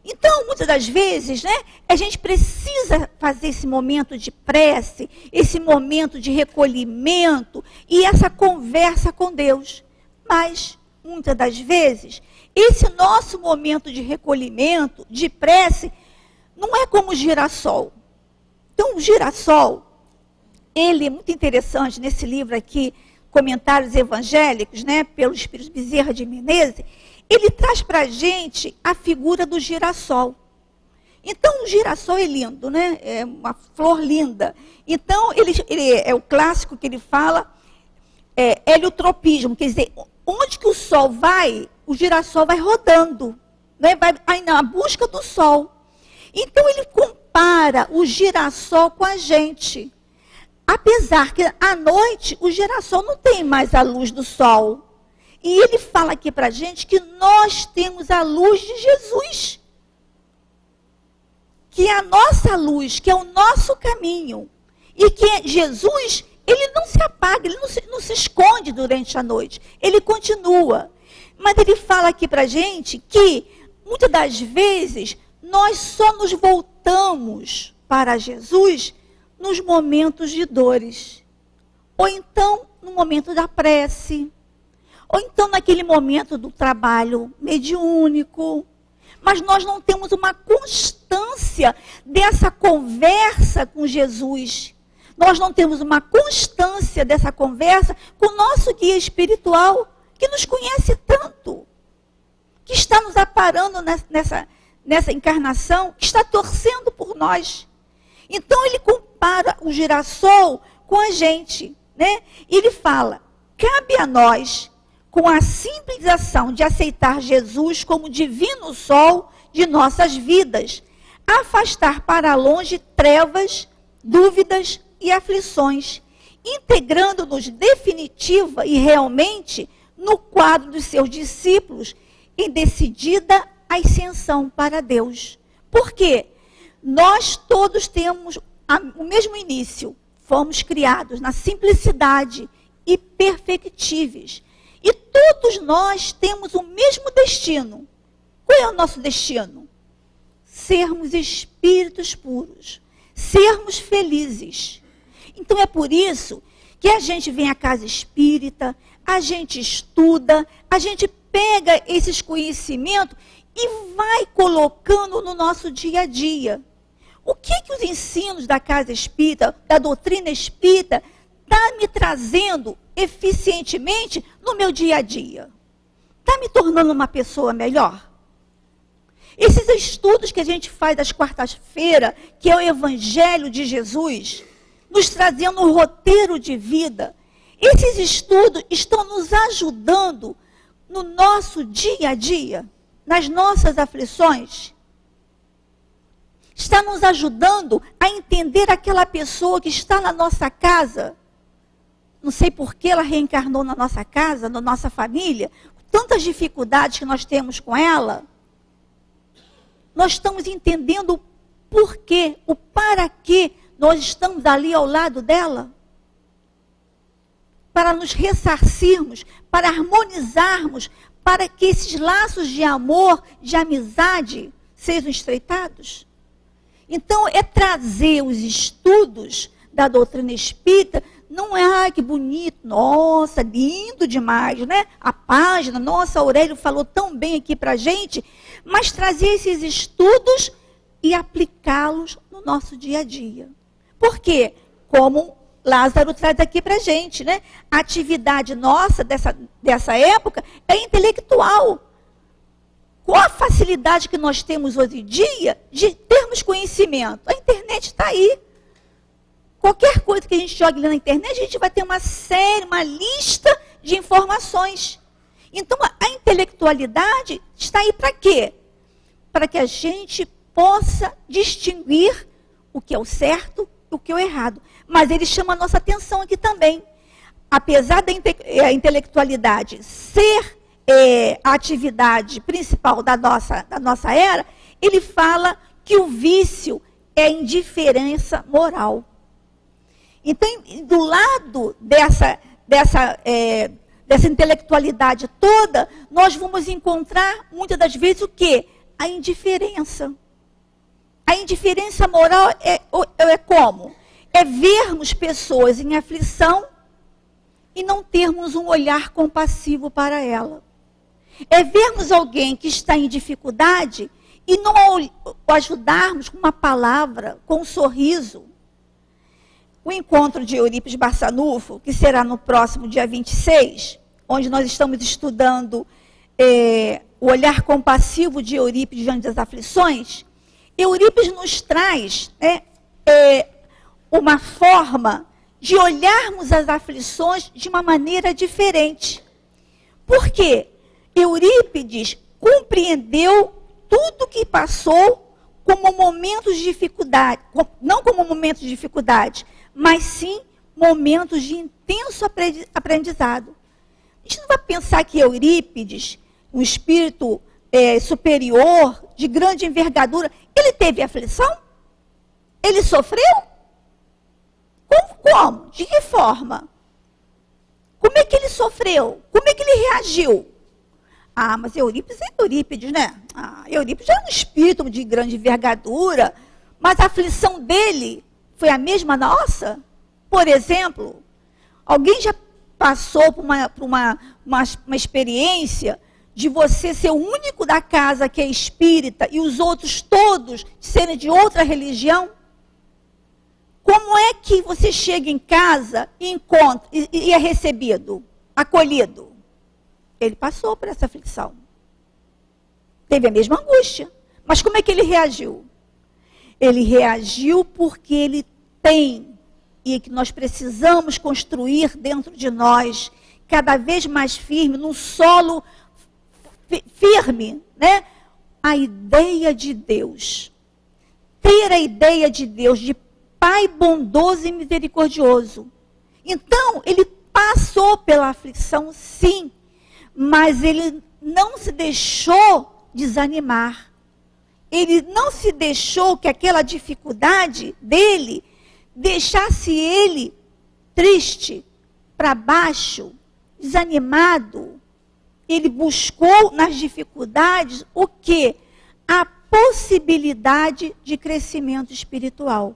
Então, muitas das vezes, né, a gente precisa fazer esse momento de prece, esse momento de recolhimento e essa conversa com Deus. Mas, muitas das vezes, esse nosso momento de recolhimento, de prece, não é como o girassol. Então, o girassol, ele é muito interessante nesse livro aqui, Comentários Evangélicos, né, pelo Espírito Bezerra de Menezes. Ele traz para a gente a figura do girassol. Então, o girassol é lindo, né? É uma flor linda. Então, ele é o clássico que ele fala, heliotropismo, quer dizer, onde que o sol vai, o girassol vai rodando, né? Vai na busca do sol. Então, ele compara o girassol com a gente. Apesar que, à noite, o girassol não tem mais a luz do sol. E ele fala aqui para a gente que nós temos a luz de Jesus. Que é a nossa luz, que é o nosso caminho. E que Jesus, ele não se apaga, ele não se esconde durante a noite. Ele continua. Mas ele fala aqui para a gente que, muitas das vezes, nós só nos voltamos para Jesus nos momentos de dores. Ou então, no momento da prece. Ou então naquele momento do trabalho mediúnico. Mas nós não temos uma constância dessa conversa com Jesus. Nós não temos uma constância dessa conversa com o nosso guia espiritual, que nos conhece tanto, que está nos aparando nessa encarnação, que está torcendo por nós. Então ele compara o girassol com a gente, né? E ele fala, cabe a nós, com a simples ação de aceitar Jesus como divino sol de nossas vidas, afastar para longe trevas, dúvidas e aflições, integrando-nos definitiva e realmente no quadro dos seus discípulos em decidida ascensão para Deus. Por quê? Nós todos temos o mesmo início, fomos criados na simplicidade e perfectíveis. E todos nós temos o mesmo destino. Qual é o nosso destino? Sermos espíritos puros. Sermos felizes. Então é por isso que a gente vem à casa espírita, a gente estuda, a gente pega esses conhecimentos e vai colocando no nosso dia a dia. O que os ensinos da casa espírita, da doutrina espírita, está me trazendo eficientemente no meu dia a dia? está me tornando uma pessoa melhor? Esses estudos que a gente faz às quartas-feiras, que é o Evangelho de Jesus, nos trazendo um roteiro de vida, esses estudos estão nos ajudando no nosso dia a dia, nas nossas aflições. Está nos ajudando a entender aquela pessoa que está na nossa casa. Não sei por que ela reencarnou na nossa casa, na nossa família, tantas dificuldades que nós temos com ela. Nós estamos entendendo o porquê, o para que nós estamos ali ao lado dela. Para nos ressarcirmos, para harmonizarmos, para que esses laços de amor, de amizade, sejam estreitados. Então, é trazer os estudos da doutrina espírita, não é, ai, que bonito, nossa, lindo demais, né? A página, nossa, Aurélio falou tão bem aqui para a gente, mas trazer esses estudos e aplicá-los no nosso dia a dia. Por quê? Como Lázaro traz aqui para a gente, né? A atividade nossa dessa época é intelectual. Qual a facilidade que nós temos hoje em dia de termos conhecimento? A internet está aí. Qualquer coisa que a gente jogue ali na internet, a gente vai ter uma lista de informações. Então, a intelectualidade está aí para quê? Para que a gente possa distinguir o que é o certo e o que é o errado. Mas ele chama a nossa atenção aqui também. Apesar da intelectualidade ser a atividade principal da nossa era, ele fala que o vício é a indiferença moral. Então, do lado dessa intelectualidade toda, nós vamos encontrar, muitas das vezes, o quê? A indiferença. A indiferença moral é como? É vermos pessoas em aflição e não termos um olhar compassivo para ela. É vermos alguém que está em dificuldade e não o ajudarmos com uma palavra, com um sorriso. O encontro de Eurípides Barçanufo, que será no próximo dia 26, onde nós estamos estudando o olhar compassivo de Eurípides diante das aflições, Eurípides nos traz uma forma de olharmos as aflições de uma maneira diferente. Por quê? Eurípides compreendeu tudo que passou como momentos de dificuldade, não como momentos de dificuldade, mas sim momentos de intenso aprendizado. A gente não vai pensar que Eurípides, um espírito superior, de grande envergadura, ele teve aflição? Ele sofreu? Como? De que forma? Como é que ele sofreu? Como é que ele reagiu? Ah, mas Eurípides é Eurípides, né? Eurípides é um espírito de grande envergadura, mas a aflição dele foi a mesma nossa? Por exemplo, alguém já passou por uma experiência de você ser o único da casa que é espírita e os outros todos serem de outra religião? Como é que você chega em casa e encontra e é recebido, acolhido? Ele passou por essa aflição. Teve a mesma angústia. Mas como é que ele reagiu? Ele reagiu porque ele tem, e que nós precisamos construir dentro de nós, cada vez mais firme, num solo firme, né? A ideia de Deus. Ter a ideia de Deus, de Pai bondoso e misericordioso. Então, ele passou pela aflição, sim, mas ele não se deixou desanimar. Ele não se deixou que aquela dificuldade dele deixasse ele triste, para baixo, desanimado. Ele buscou nas dificuldades o quê? A possibilidade de crescimento espiritual.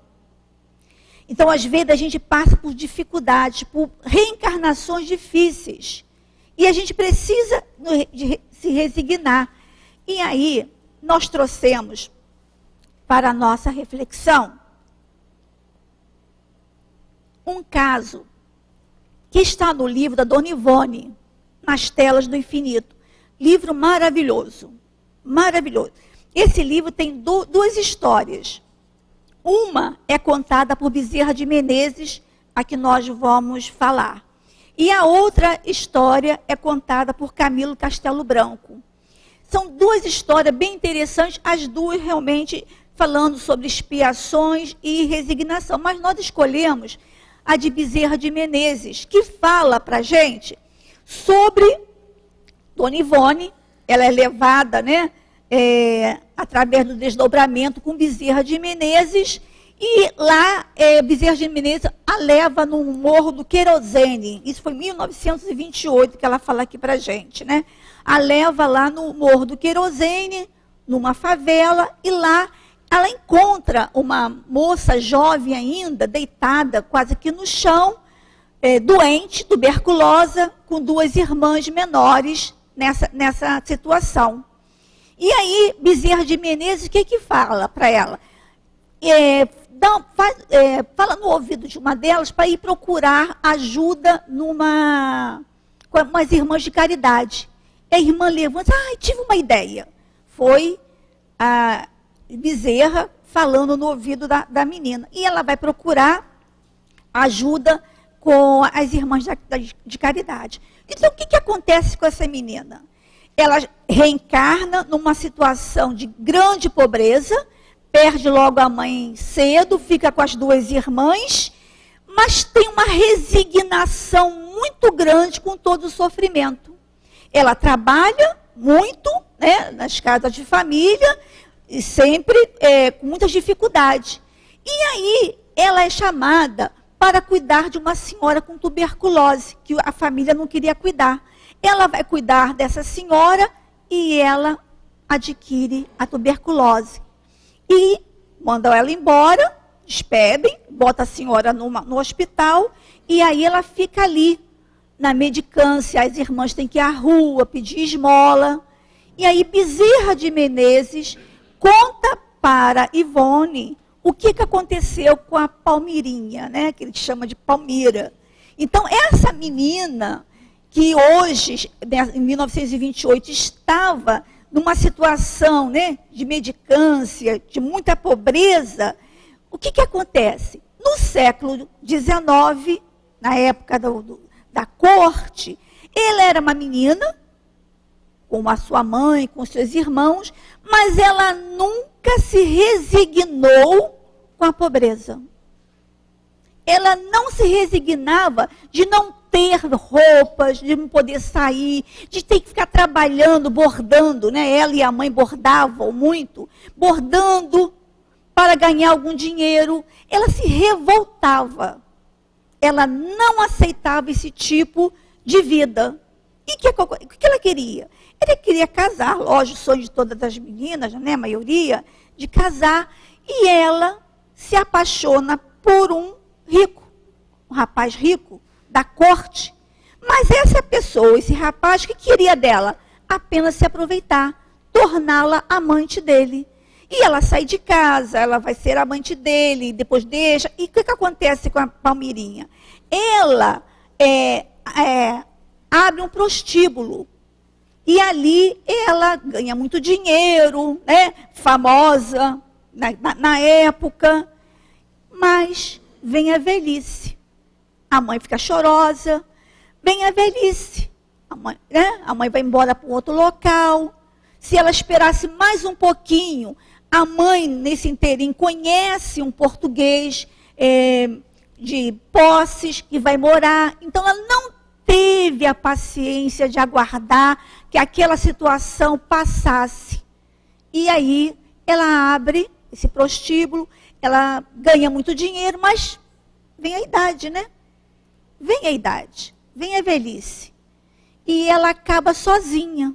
Então, às vezes, a gente passa por dificuldades, por reencarnações difíceis. E a gente precisa se resignar. E aí, nós trouxemos para a nossa reflexão um caso que está no livro da Dona Ivone, Nas Telas do Infinito. Livro maravilhoso, maravilhoso. Esse livro tem duas histórias. Uma é contada por Bezerra de Menezes, a que nós vamos falar. E a outra história é contada por Camilo Castelo Branco. São duas histórias bem interessantes, as duas realmente falando sobre expiações e resignação. Mas nós escolhemos a de Bezerra de Menezes, que fala para a gente sobre Dona Ivone. Ela é levada, né, através do desdobramento com Bezerra de Menezes, e lá Bezerra de Menezes a leva no Morro do Querosene. Isso foi em 1928 que ela fala aqui para a gente, né? A leva lá no Morro do Querosene, numa favela, e lá ela encontra uma moça jovem ainda, deitada quase que no chão, doente, tuberculosa, com duas irmãs menores nessa situação. E aí, Bezerra de Menezes, o que fala para ela? Fala no ouvido de uma delas para ir procurar ajuda com umas irmãs de caridade. A irmã levanta, tive uma ideia. Foi a Bezerra falando no ouvido da menina. E ela vai procurar ajuda com as irmãs de caridade. Então, o que acontece com essa menina? Ela reencarna numa situação de grande pobreza, perde logo a mãe cedo, fica com as duas irmãs, mas tem uma resignação muito grande com todo o sofrimento. Ela trabalha muito, né, nas casas de família, e sempre com muitas dificuldades. E aí ela é chamada para cuidar de uma senhora com tuberculose, que a família não queria cuidar. Ela vai cuidar dessa senhora e ela adquire a tuberculose. E mandam ela embora, despedem, bota a senhora no hospital, e aí ela fica ali, na medicância. As irmãs têm que ir à rua, pedir esmola. E aí Bezerra de Menezes conta para Ivone o que aconteceu com a Palmirinha, né, que ele chama de Palmira. Então, essa menina, que hoje, em 1928, estava numa situação, né, de mendicância, de muita pobreza, o que acontece? No século XIX, na época da corte, ela era uma menina, com a sua mãe, com seus irmãos, mas ela nunca se resignou com a pobreza. Ela não se resignava de não ter roupas, de não poder sair, de ter que ficar trabalhando, bordando, né? Ela e a mãe bordavam muito, bordando para ganhar algum dinheiro. Ela se revoltava. Ela não aceitava esse tipo de vida. E o que ela queria? Ela queria casar, lógico, o sonho de todas as meninas, né, a maioria, de casar. E ela se apaixona por um rico, um rapaz rico, da corte. Mas essa pessoa, esse rapaz, que queria dela? Apenas se aproveitar, torná-la amante dele. E ela sai de casa, ela vai ser amante dele, depois deixa. E o que acontece com a Palmirinha? Ela abre um prostíbulo. E ali ela ganha muito dinheiro, né? Famosa na época. Mas vem a velhice. A mãe fica chorosa. Vem a velhice. A mãe vai embora para um outro local. Se ela esperasse mais um pouquinho, a mãe, nesse inteirinho, conhece um português de posses que vai morar. Então, ela não teve a paciência de aguardar que aquela situação passasse. E aí, ela abre esse prostíbulo, ela ganha muito dinheiro, mas vem a idade, né? Vem a idade, vem a velhice. E ela acaba sozinha.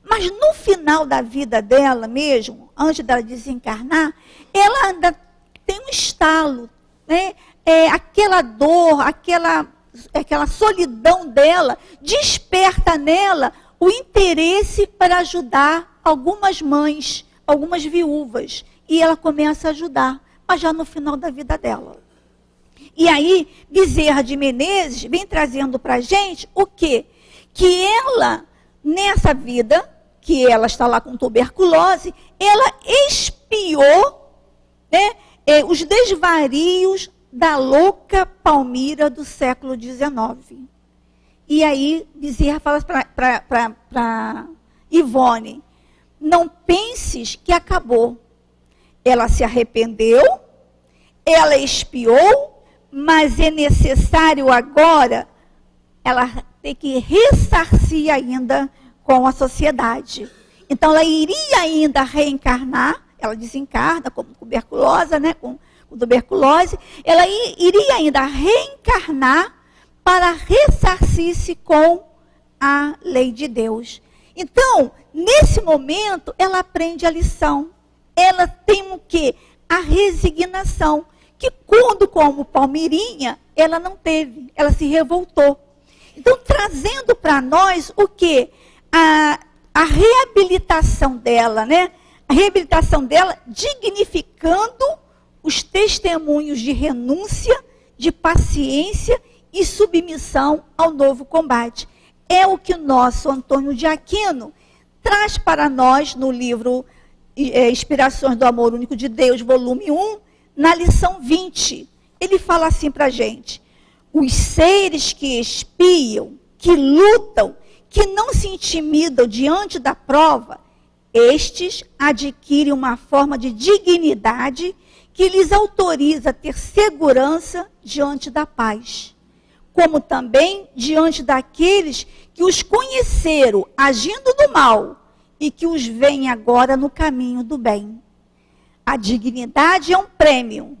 Mas no final da vida dela mesmo, antes dela desencarnar, ela ainda tem um estalo, né? Aquela dor, aquela solidão dela, desperta nela o interesse para ajudar algumas mães, algumas viúvas. E ela começa a ajudar, mas já no final da vida dela. E aí, Bezerra de Menezes vem trazendo para a gente o quê? Que ela nessa vida, que ela está lá com tuberculose, ela espiou, né, os desvarios da louca Palmira do século XIX. E aí Bezerra fala para Ivone, não penses que acabou. Ela se arrependeu, ela expiou, mas é necessário agora ela ter que ressarcir ainda com a sociedade. Então ela iria ainda reencarnar, ela desencarna como tuberculosa, né, com tuberculose, ela iria ainda reencarnar para ressarcir-se com a lei de Deus. Então, nesse momento, ela aprende a lição. Ela tem o quê? A resignação, que quando, como Palmirinha, ela não teve, ela se revoltou. Então, trazendo para nós o quê? A reabilitação dela, né? A reabilitação dela dignificando os testemunhos de renúncia, de paciência e submissão ao novo combate. É o que o nosso Antônio de Aquino traz para nós no livro Inspirações do Amor Único de Deus, volume 1, na lição 20. Ele fala assim para a gente: os seres que espiam, que lutam, que não se intimidam diante da prova, estes adquirem uma forma de dignidade que lhes autoriza a ter segurança diante da paz, como também diante daqueles que os conheceram agindo no mal e que os veem agora no caminho do bem. A dignidade é um prêmio.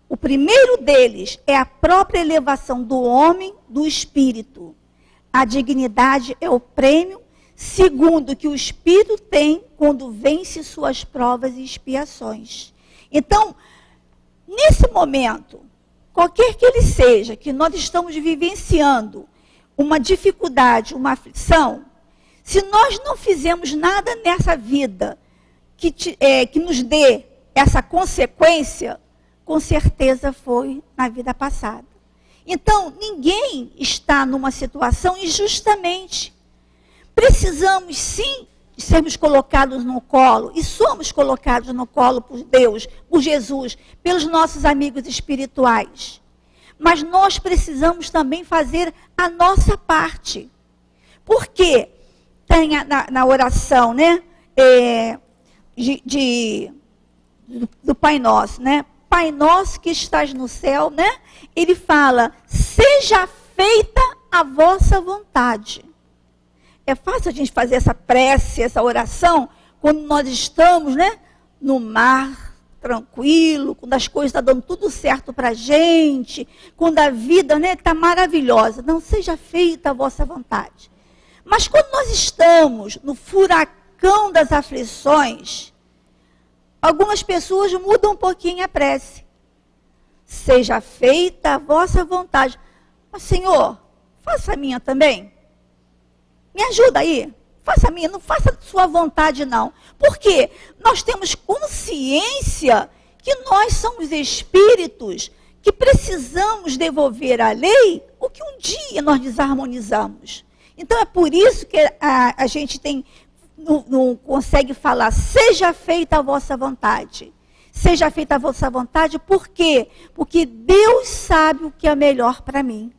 O primeiro deles é a própria elevação do homem, do espírito. A dignidade é o prêmio, segundo que o espírito tem quando vence suas provas e expiações. Então, nesse momento, qualquer que ele seja, que nós estamos vivenciando uma dificuldade, uma aflição, se nós não fizermos nada nessa vida que nos dê essa consequência, com certeza foi na vida passada. Então, ninguém está numa situação injustamente. Precisamos, sim, de sermos colocados no colo, e somos colocados no colo por Deus, por Jesus, pelos nossos amigos espirituais. Mas nós precisamos também fazer a nossa parte. Por quê? Tem na oração, né, do Pai Nosso, né? Pai Nosso que estás no céu, né? Ele fala, seja feita a vossa vontade. É fácil a gente fazer essa prece, essa oração, quando nós estamos, né, no mar, tranquilo, quando as coisas estão dando tudo certo para a gente, quando a vida, né, está maravilhosa. Não, seja feita a vossa vontade. Mas quando nós estamos no furacão das aflições, algumas pessoas mudam um pouquinho a prece. Seja feita a vossa vontade. Mas, Senhor, faça a minha também. Me ajuda aí. Faça a minha, não faça a sua vontade, não. Por quê? Nós temos consciência que nós somos espíritos que precisamos devolver à lei o que um dia nós desarmonizamos. Então, é por isso que a gente não consegue falar, seja feita a vossa vontade. Seja feita a vossa vontade, por quê? Porque Deus sabe o que é melhor para mim.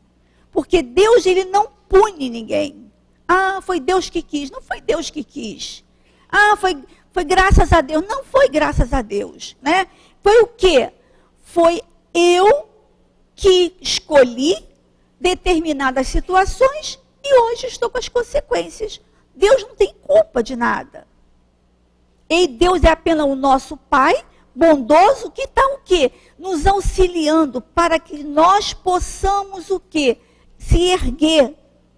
Porque Deus, ele não pune ninguém. Ah, foi Deus que quis. Não foi Deus que quis. Ah, foi graças a Deus. Não foi graças a Deus, né? Foi o quê? Foi eu que escolhi determinadas situações e hoje estou com as consequências. Deus não tem culpa de nada. E Deus é apenas o nosso Pai bondoso que está o quê? Nos auxiliando para que nós possamos o quê? Se erguer,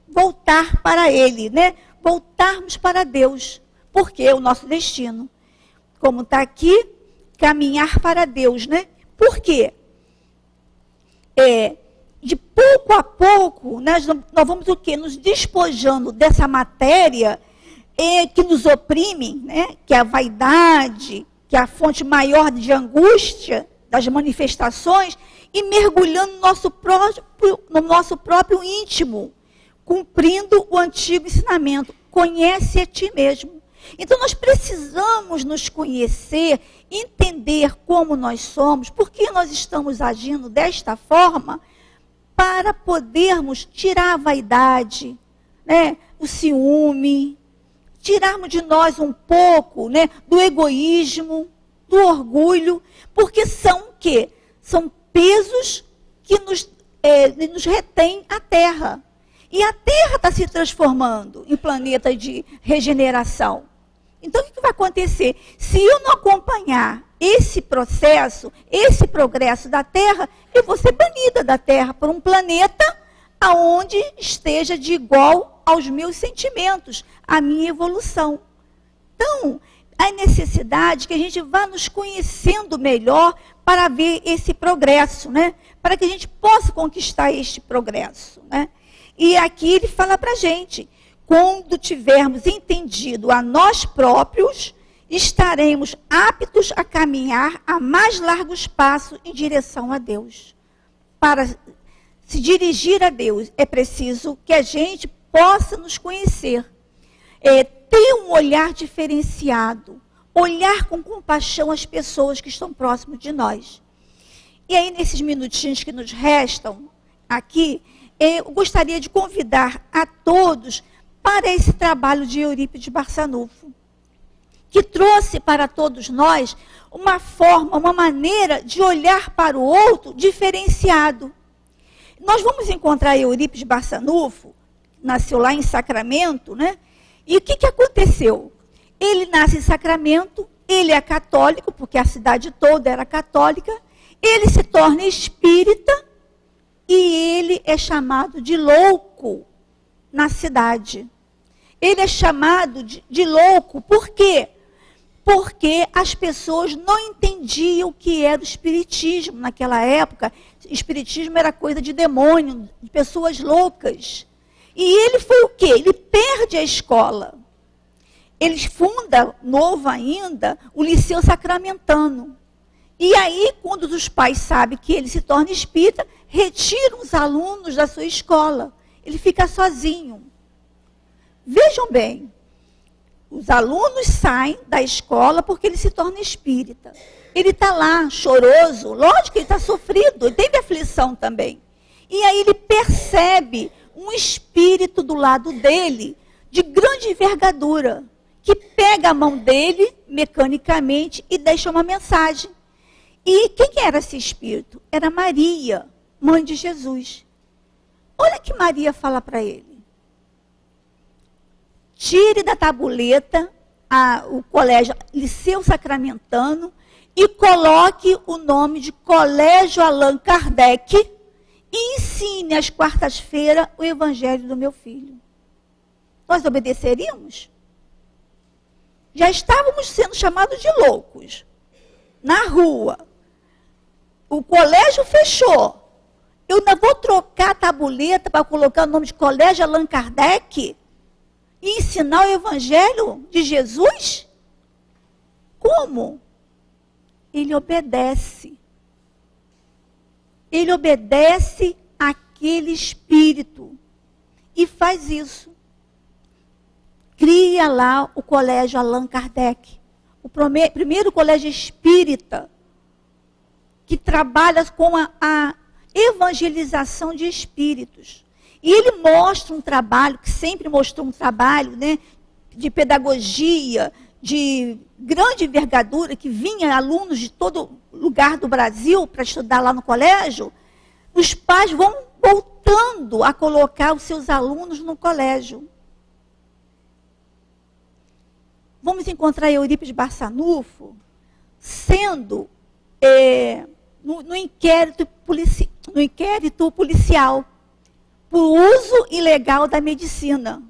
voltar para Ele, né? Voltarmos para Deus, porque é o nosso destino. Como está aqui, caminhar para Deus, né? Por quê? De pouco a pouco, nós vamos o quê? Nos despojando dessa matéria que nos oprime, né? Que é a vaidade, que é a fonte maior de angústia das manifestações, e mergulhando no nosso próprio íntimo, cumprindo o antigo ensinamento. Conhece a ti mesmo. Então nós precisamos nos conhecer, entender como nós somos, por que nós estamos agindo desta forma, para podermos tirar a vaidade, né, o ciúme, tirarmos de nós um pouco, né, do egoísmo, do orgulho, porque são o quê? São pesos que nos retêm a Terra. E a Terra está se transformando em planeta de regeneração. Então, o que vai acontecer? Se eu não acompanhar esse processo, esse progresso da Terra, eu vou ser banida da Terra por um planeta aonde esteja de igual aos meus sentimentos, à minha evolução. Então, há necessidade que a gente vá nos conhecendo melhor para ver esse progresso, né? Para que a gente possa conquistar este progresso, né? E aqui ele fala para a gente, quando tivermos entendido a nós próprios, estaremos aptos a caminhar a mais largos passos em direção a Deus. Para se dirigir a Deus, é preciso que a gente possa nos conhecer, ter um olhar diferenciado, olhar com compaixão as pessoas que estão próximas de nós. E aí, nesses minutinhos que nos restam aqui, eu gostaria de convidar a todos para esse trabalho de Eurípides Barçanufo, que trouxe para todos nós uma forma, uma maneira de olhar para o outro diferenciado. Nós vamos encontrar Eurípides Barçanufo, nasceu lá em Sacramento, né? E o que aconteceu? Ele nasce em Sacramento, ele é católico, porque a cidade toda era católica, ele se torna espírita e ele é chamado de louco na cidade. Ele é chamado de louco, por quê? Porque as pessoas não entendiam o que era o espiritismo naquela época. Espiritismo era coisa de demônio, de pessoas loucas. E ele foi o quê? Ele perde a escola. Ele funda, novo ainda, o Liceu Sacramentano. E aí, quando os pais sabem que ele se torna espírita, retiram os alunos da sua escola. Ele fica sozinho. Vejam bem, os alunos saem da escola porque ele se torna espírita. Ele está lá, choroso, lógico que ele está sofrido, ele teve aflição também. E aí ele percebe um espírito do lado dele, de grande envergadura, que pega a mão dele, mecanicamente, e deixa uma mensagem. E quem era esse espírito? Era Maria, mãe de Jesus. Olha que Maria fala para ele. Tire da tabuleta o colégio Liceu Sacramentano e coloque o nome de Colégio Allan Kardec e ensine às quartas-feiras o evangelho do meu filho. Nós obedeceríamos? Já estávamos sendo chamados de loucos. Na rua. O colégio fechou. Eu ainda vou trocar a tabuleta para colocar o nome de Colégio Allan Kardec e ensinar o evangelho de Jesus? Como? Ele obedece. Ele obedece àquele espírito e faz isso. Cria lá o Colégio Allan Kardec, o primeiro colégio espírita que trabalha com a evangelização de espíritos. E ele mostra um trabalho, que sempre mostrou um trabalho, né, de pedagogia, de grande envergadura, que vinha alunos de todo lugar do Brasil para estudar lá no colégio. Os pais vão voltando a colocar os seus alunos no colégio. Vamos encontrar Eurípides Barçanufo sendo no inquérito policial por uso ilegal da medicina.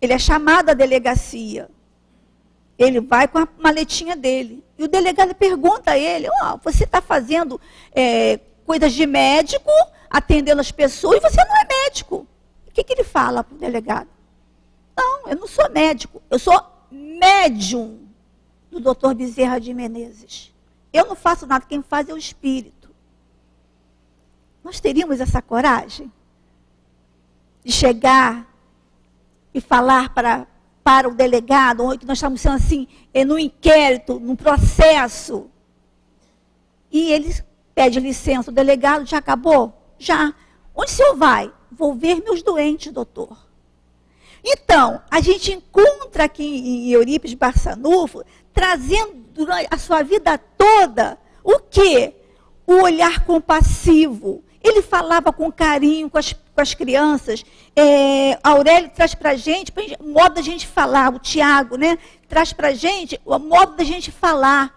Ele é chamado à delegacia. Ele vai com a maletinha dele. E o delegado pergunta a ele, você está fazendo coisas de médico, atendendo as pessoas, e você não é médico. O que ele fala para o delegado? Não, eu não sou médico, eu sou médium do Dr. Bezerra de Menezes. Eu não faço nada, quem faz é o espírito. Nós teríamos essa coragem de chegar e falar para o delegado, onde nós estamos sendo assim, no inquérito, no processo. E ele pede licença, o delegado já acabou? Já. Onde o senhor vai? Vou ver meus doentes, doutor. Então, a gente encontra aqui em Eurípides Barçanufo, trazendo durante a sua vida toda, o quê? O olhar compassivo. Ele falava com carinho com as crianças. Aurélio traz para a gente, o modo da gente falar, o Tiago, né? Traz para a gente o modo da gente falar.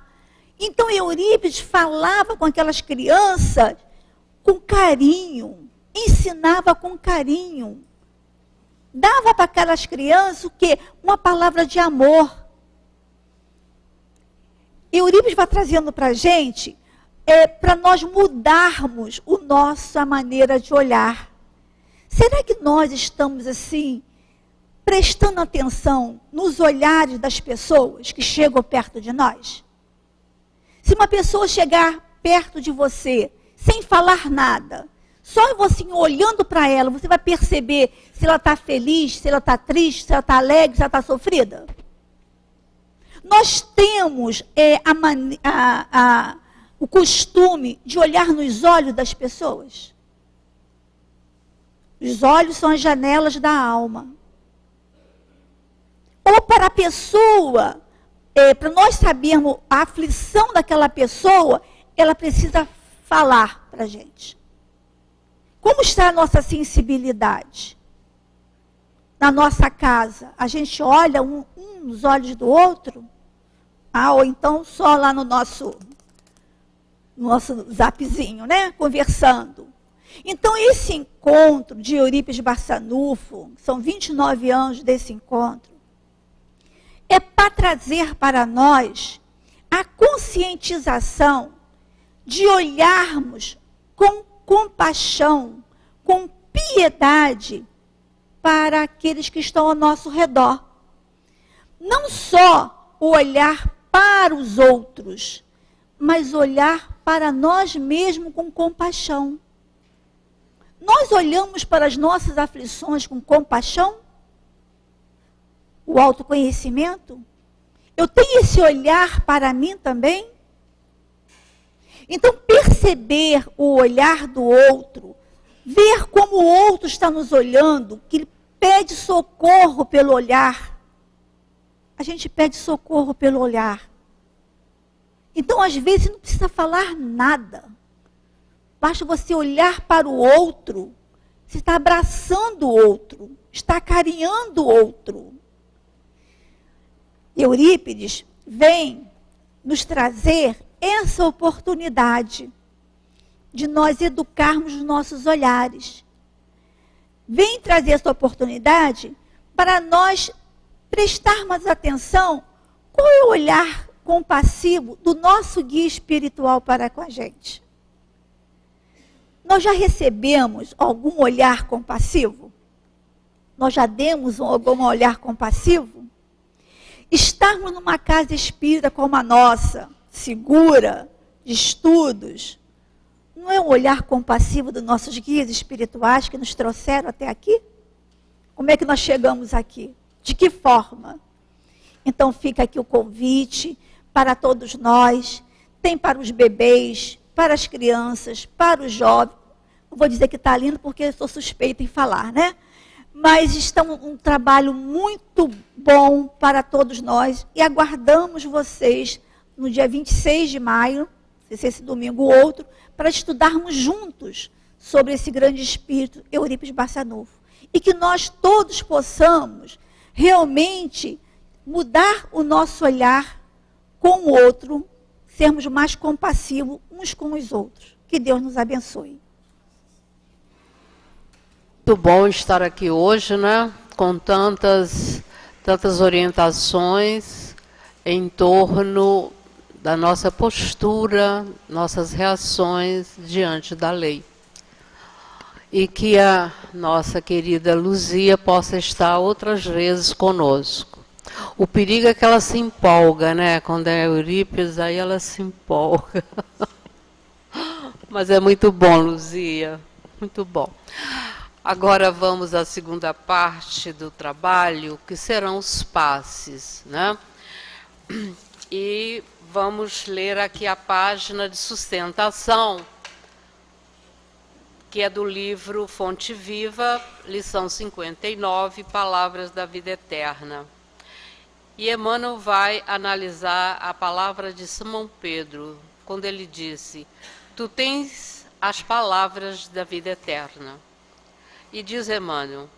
Então, Eurípides falava com aquelas crianças com carinho, ensinava com carinho. Dava para aquelas crianças o quê? Uma palavra de amor. Eurípides vai trazendo para a gente, para nós mudarmos a nossa maneira de olhar. Será que nós estamos assim, prestando atenção nos olhares das pessoas que chegam perto de nós? Se uma pessoa chegar perto de você, sem falar nada, só você olhando para ela, você vai perceber se ela está feliz, se ela está triste, se ela está alegre, se ela está sofrida? Nós temos o costume de olhar nos olhos das pessoas. Os olhos são as janelas da alma. Ou para a pessoa, para nós sabermos a aflição daquela pessoa, ela precisa falar para a gente. Como está a nossa sensibilidade? Na nossa casa, a gente olha um nos olhos do outro? Ou então só lá no nosso zapzinho, né? Conversando. Então, esse encontro de Eurípides Barçanufo, são 29 anos desse encontro, é para trazer para nós a conscientização de olharmos com compaixão, com piedade para aqueles que estão ao nosso redor. Não só o olhar para os outros, mas olhar para nós mesmos com compaixão. Nós olhamos para as nossas aflições com compaixão? O autoconhecimento? Eu tenho esse olhar para mim também? Então, perceber o olhar do outro, ver como o outro está nos olhando, que ele pede socorro pelo olhar. A gente pede socorro pelo olhar. Então, às vezes, não precisa falar nada. Basta você olhar para o outro. Você está abraçando o outro, está acarinhando o outro. Eurípides vem nos trazer essa oportunidade de nós educarmos os nossos olhares. Vem trazer essa oportunidade para nós prestarmos atenção qual é o olhar compassivo do nosso guia espiritual para com a gente. Nós já recebemos algum olhar compassivo? Nós já demos algum olhar compassivo? Estarmos numa casa espírita como a nossa, segura, de estudos, não é um olhar compassivo dos nossos guias espirituais que nos trouxeram até aqui? Como é que nós chegamos aqui? De que forma? Então fica aqui o convite para todos nós, tem para os bebês, para as crianças, para os jovens. Não vou dizer que está lindo porque eu sou suspeita em falar, né? Mas está um trabalho muito bom para todos nós e aguardamos vocês no dia 26 de maio, se esse domingo ou outro, para estudarmos juntos sobre esse grande espírito, Eurípides Barçanufo. E que nós todos possamos realmente mudar o nosso olhar com o outro, sermos mais compassivos uns com os outros. Que Deus nos abençoe. Muito bom estar aqui hoje, né? Com tantas orientações em torno da nossa postura, nossas reações diante da lei. E que a nossa querida Luzia possa estar outras vezes conosco. O perigo é que ela se empolga, né? Quando é Eurípides, aí ela se empolga. Mas é muito bom, Luzia, muito bom. Agora vamos à segunda parte do trabalho, que serão os passes, né? E vamos ler aqui a página de sustentação, que é do livro Fonte Viva, lição 59, Palavras da Vida Eterna. E Emmanuel vai analisar a palavra de Simão Pedro, quando ele disse: tu tens as palavras da vida eterna. E diz Emmanuel: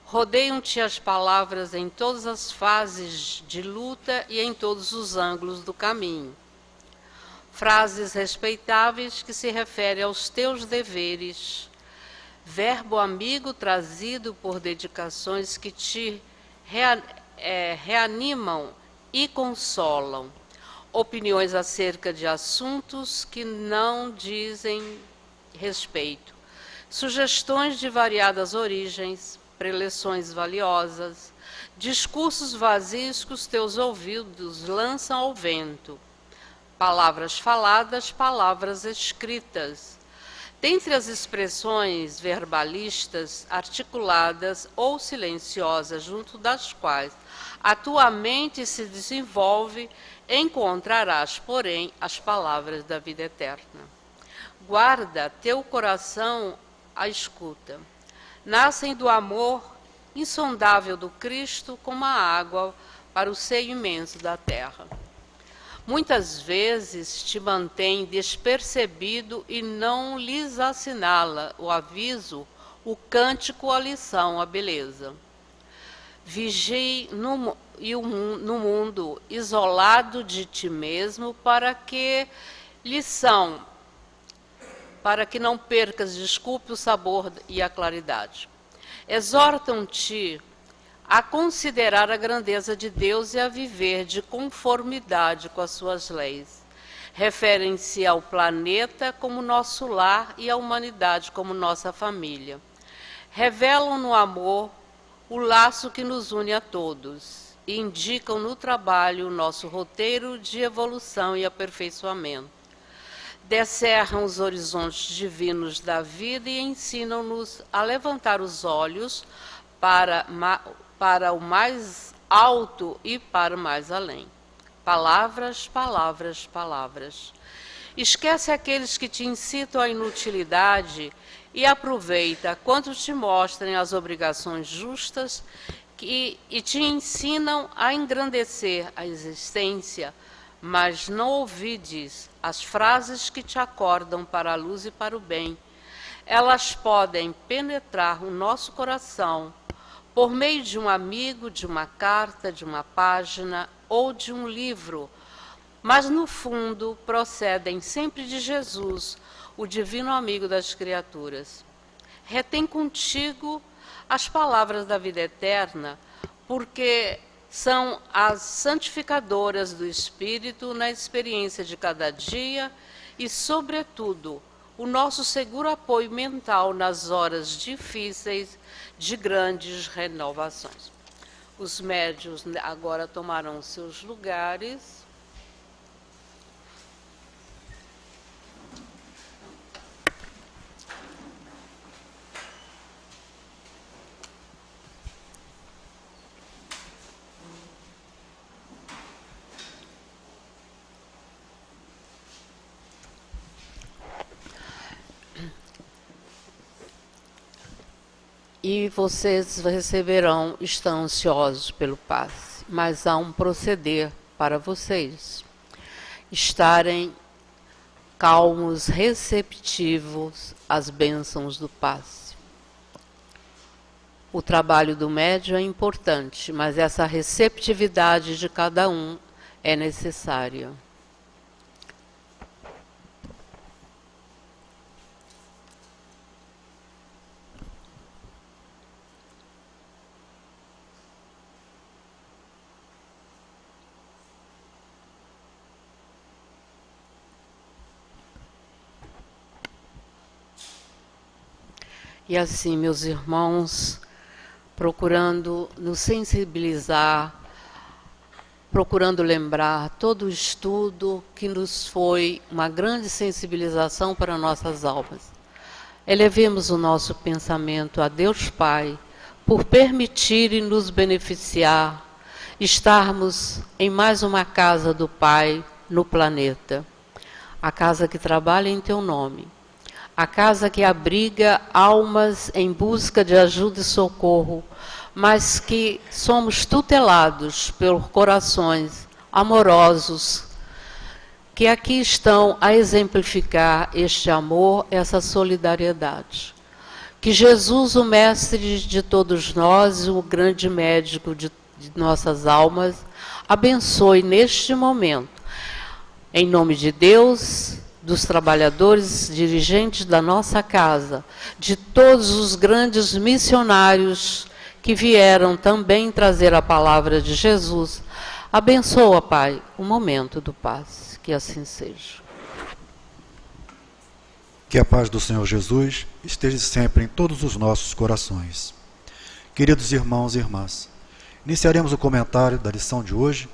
rodeiam-te as palavras em todas as fases de luta e em todos os ângulos do caminho. Frases respeitáveis que se referem aos teus deveres, verbo amigo trazido por dedicações que te reanimam e consolam, opiniões acerca de assuntos que não dizem respeito, sugestões de variadas origens, preleções valiosas, discursos vazios que os teus ouvidos lançam ao vento, palavras faladas, palavras escritas. Dentre as expressões verbalistas, articuladas ou silenciosas, junto das quais a tua mente se desenvolve, encontrarás, porém, as palavras da vida eterna. Guarda teu coração à escuta. Nascem do amor insondável do Cristo como a água para o seio imenso da terra. Muitas vezes te mantém despercebido e não lhes assinala o aviso, o cântico, a lição, a beleza. Vigie no mundo, isolado de ti mesmo, para que não percas, desculpe, o sabor e a claridade. Exortam-te a considerar a grandeza de Deus e a viver de conformidade com as suas leis. Referem-se ao planeta como nosso lar e à humanidade como nossa família. Revelam no amor o laço que nos une a todos e indicam no trabalho o nosso roteiro de evolução e aperfeiçoamento. Descerram os horizontes divinos da vida e ensinam-nos a levantar os olhos para o mais alto e para o mais além. Palavras, palavras, palavras. Esquece aqueles que te incitam à inutilidade e aproveita quanto te mostrem as obrigações justas e te ensinam a engrandecer a existência, mas não ouvides as frases que te acordam para a luz e para o bem. Elas podem penetrar o nosso coração por meio de um amigo, de uma carta, de uma página ou de um livro, mas no fundo procedem sempre de Jesus, o divino amigo das criaturas. Retém contigo as palavras da vida eterna, porque são as santificadoras do espírito na experiência de cada dia e, sobretudo, o nosso seguro apoio mental nas horas difíceis de grandes renovações. Os médiuns agora tomarão seus lugares. E vocês receberão, estão ansiosos pelo passe, mas há um proceder para vocês. Estarem calmos, receptivos às bênçãos do passe. O trabalho do médium é importante, mas essa receptividade de cada um é necessária. E assim, meus irmãos, procurando nos sensibilizar, procurando lembrar todo o estudo que nos foi uma grande sensibilização para nossas almas. elevemos o nosso pensamento a Deus Pai, por permitir e nos beneficiar estarmos em mais uma casa do Pai no planeta. A casa que trabalha em teu nome. A casa que abriga almas em busca de ajuda e socorro, mas que somos tutelados por corações amorosos, que aqui estão a exemplificar este amor, essa solidariedade. Que Jesus, o mestre de todos nós, o grande médico de nossas almas, abençoe neste momento, em nome de Deus, dos trabalhadores, dirigentes da nossa casa, de todos os grandes missionários que vieram também trazer a palavra de Jesus. Abençoa, Pai, o momento do passe, que assim seja. Que a paz do Senhor Jesus esteja sempre em todos os nossos corações. Queridos irmãos e irmãs, iniciaremos o comentário da lição de hoje,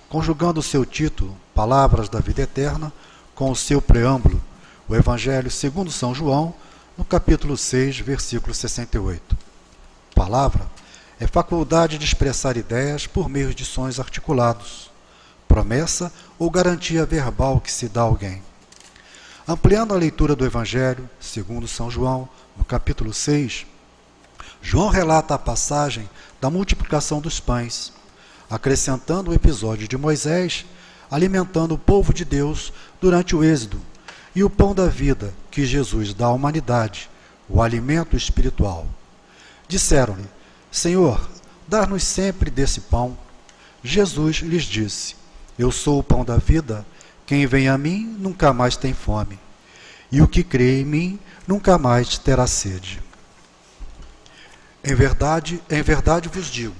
conjugando o seu título, Palavras da Vida Eterna, com o seu preâmbulo, o Evangelho segundo São João, no capítulo 6, versículo 68. Palavra é faculdade de expressar ideias por meio de sons articulados, promessa ou garantia verbal que se dá a alguém. Ampliando a leitura do Evangelho segundo São João, no capítulo 6, João relata a passagem da multiplicação dos pães, acrescentando o episódio de Moisés alimentando o povo de Deus durante o êxodo, e o pão da vida que Jesus dá à humanidade, o alimento espiritual. Disseram-lhe: Senhor, dá-nos sempre desse pão. Jesus lhes disse: Eu sou o pão da vida, quem vem a mim nunca mais tem fome, e o que crê em mim nunca mais terá sede. Em verdade vos digo,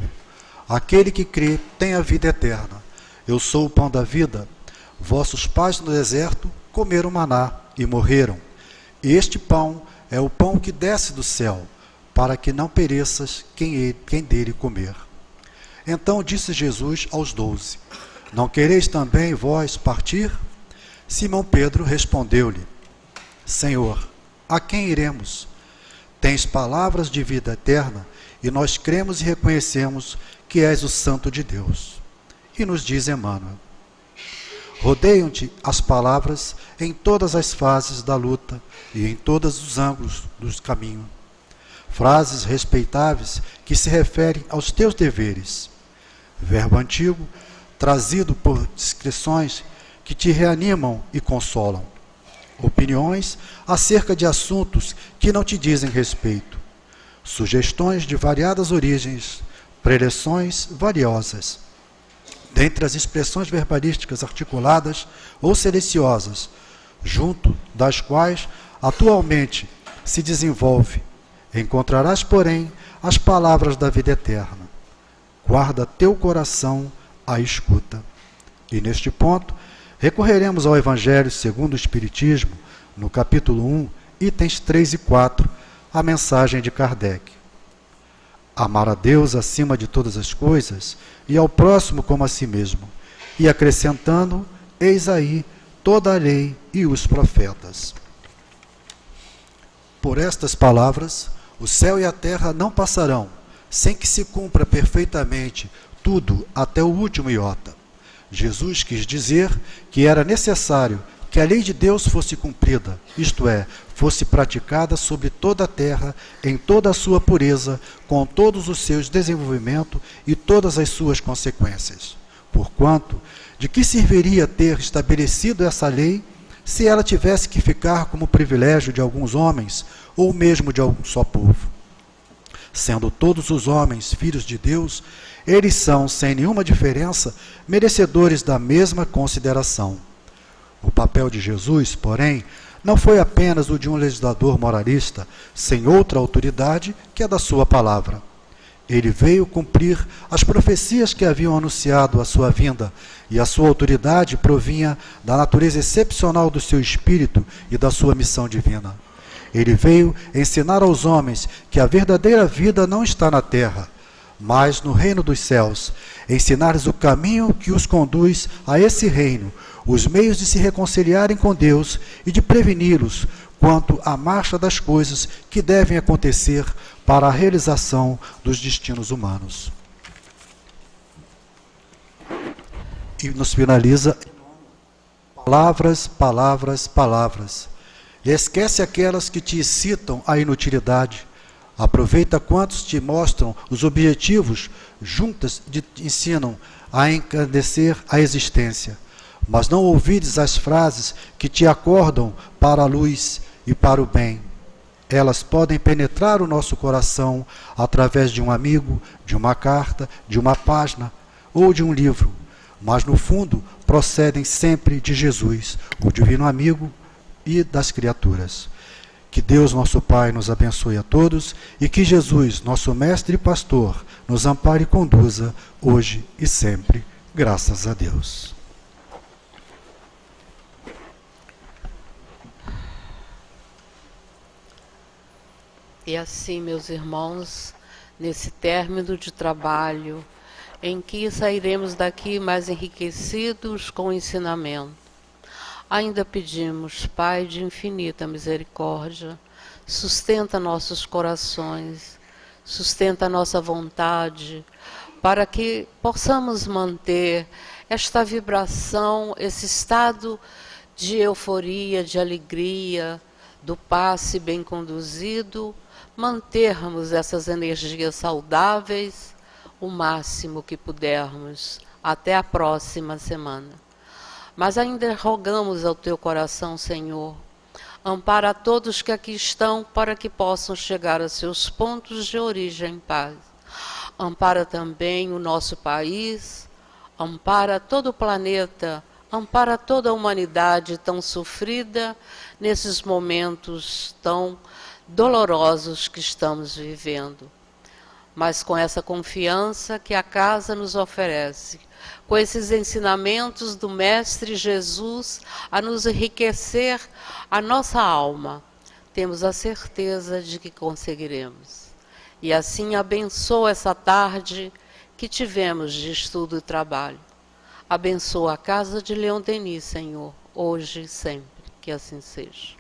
aquele que crê tem a vida eterna. Eu sou o pão da vida. Vossos pais no deserto comeram maná e morreram. Este pão é o pão que desce do céu, para que não pereças quem dele comer. Então disse Jesus aos 12: Não quereis também vós partir? Simão Pedro respondeu-lhe: Senhor, a quem iremos? Tens palavras de vida eterna, e nós cremos e reconhecemos que és o Santo de Deus. E nos diz Emmanuel: rodeiam-te as palavras em todas as fases da luta e em todos os ângulos do caminho. Frases respeitáveis que se referem aos teus deveres. Verbo antigo, trazido por descrições que te reanimam e consolam. Opiniões acerca de assuntos que não te dizem respeito. Sugestões de variadas origens, preleções valiosas. Dentre as expressões verbalísticas articuladas ou silenciosas, junto das quais atualmente se desenvolve, encontrarás, porém, as palavras da vida eterna. Guarda teu coração à escuta. E neste ponto, recorreremos ao Evangelho segundo o Espiritismo, no capítulo 1, itens 3 e 4, a mensagem de Kardec. Amar a Deus acima de todas as coisas e ao próximo como a si mesmo. E acrescentando, eis aí toda a lei e os profetas. Por estas palavras, o céu e a terra não passarão, sem que se cumpra perfeitamente tudo até o último iota. Jesus quis dizer que era necessário que a lei de Deus fosse cumprida, isto é, fosse praticada sobre toda a terra, em toda a sua pureza, com todos os seus desenvolvimentos e todas as suas consequências. Porquanto, de que serviria ter estabelecido essa lei, se ela tivesse que ficar como privilégio de alguns homens, ou mesmo de algum só povo? Sendo todos os homens filhos de Deus, eles são, sem nenhuma diferença, merecedores da mesma consideração. O papel de Jesus, porém, não foi apenas o de um legislador moralista, sem outra autoridade que a da sua palavra. Ele veio cumprir as profecias que haviam anunciado a sua vinda, e a sua autoridade provinha da natureza excepcional do seu espírito e da sua missão divina. Ele veio ensinar aos homens que a verdadeira vida não está na terra, mas no reino dos céus, ensinares o caminho que os conduz a esse reino, os meios de se reconciliarem com Deus e de preveni-los quanto à marcha das coisas que devem acontecer para a realização dos destinos humanos. E nos finaliza: palavras, palavras, palavras. E esquece aquelas que te incitam à inutilidade. Aproveita quantos te mostram os objetivos, juntas te ensinam a engrandecer a existência. Mas não ouvides as frases que te acordam para a luz e para o bem. Elas podem penetrar o nosso coração através de um amigo, de uma carta, de uma página ou de um livro. Mas no fundo procedem sempre de Jesus, o divino amigo, e das criaturas. Que Deus, nosso Pai, nos abençoe a todos e que Jesus, nosso Mestre e Pastor, nos ampare e conduza hoje e sempre. Graças a Deus. E assim, meus irmãos, nesse término de trabalho, em que sairemos daqui mais enriquecidos com o ensinamento, ainda pedimos, Pai de infinita misericórdia, sustenta nossos corações, sustenta nossa vontade, para que possamos manter esta vibração, esse estado de euforia, de alegria, do passe bem conduzido, mantermos essas energias saudáveis o máximo que pudermos, até a próxima semana. Mas ainda rogamos ao teu coração, Senhor, ampara a todos que aqui estão para que possam chegar a seus pontos de origem em paz. Ampara também o nosso país, ampara todo o planeta, ampara toda a humanidade tão sofrida nesses momentos tão dolorosos que estamos vivendo. Mas com essa confiança que a casa nos oferece, com esses ensinamentos do Mestre Jesus a nos enriquecer a nossa alma, temos a certeza de que conseguiremos. E assim abençoa essa tarde que tivemos de estudo e trabalho. Abençoa a casa de Leon Denis, Senhor, hoje e sempre, que assim seja.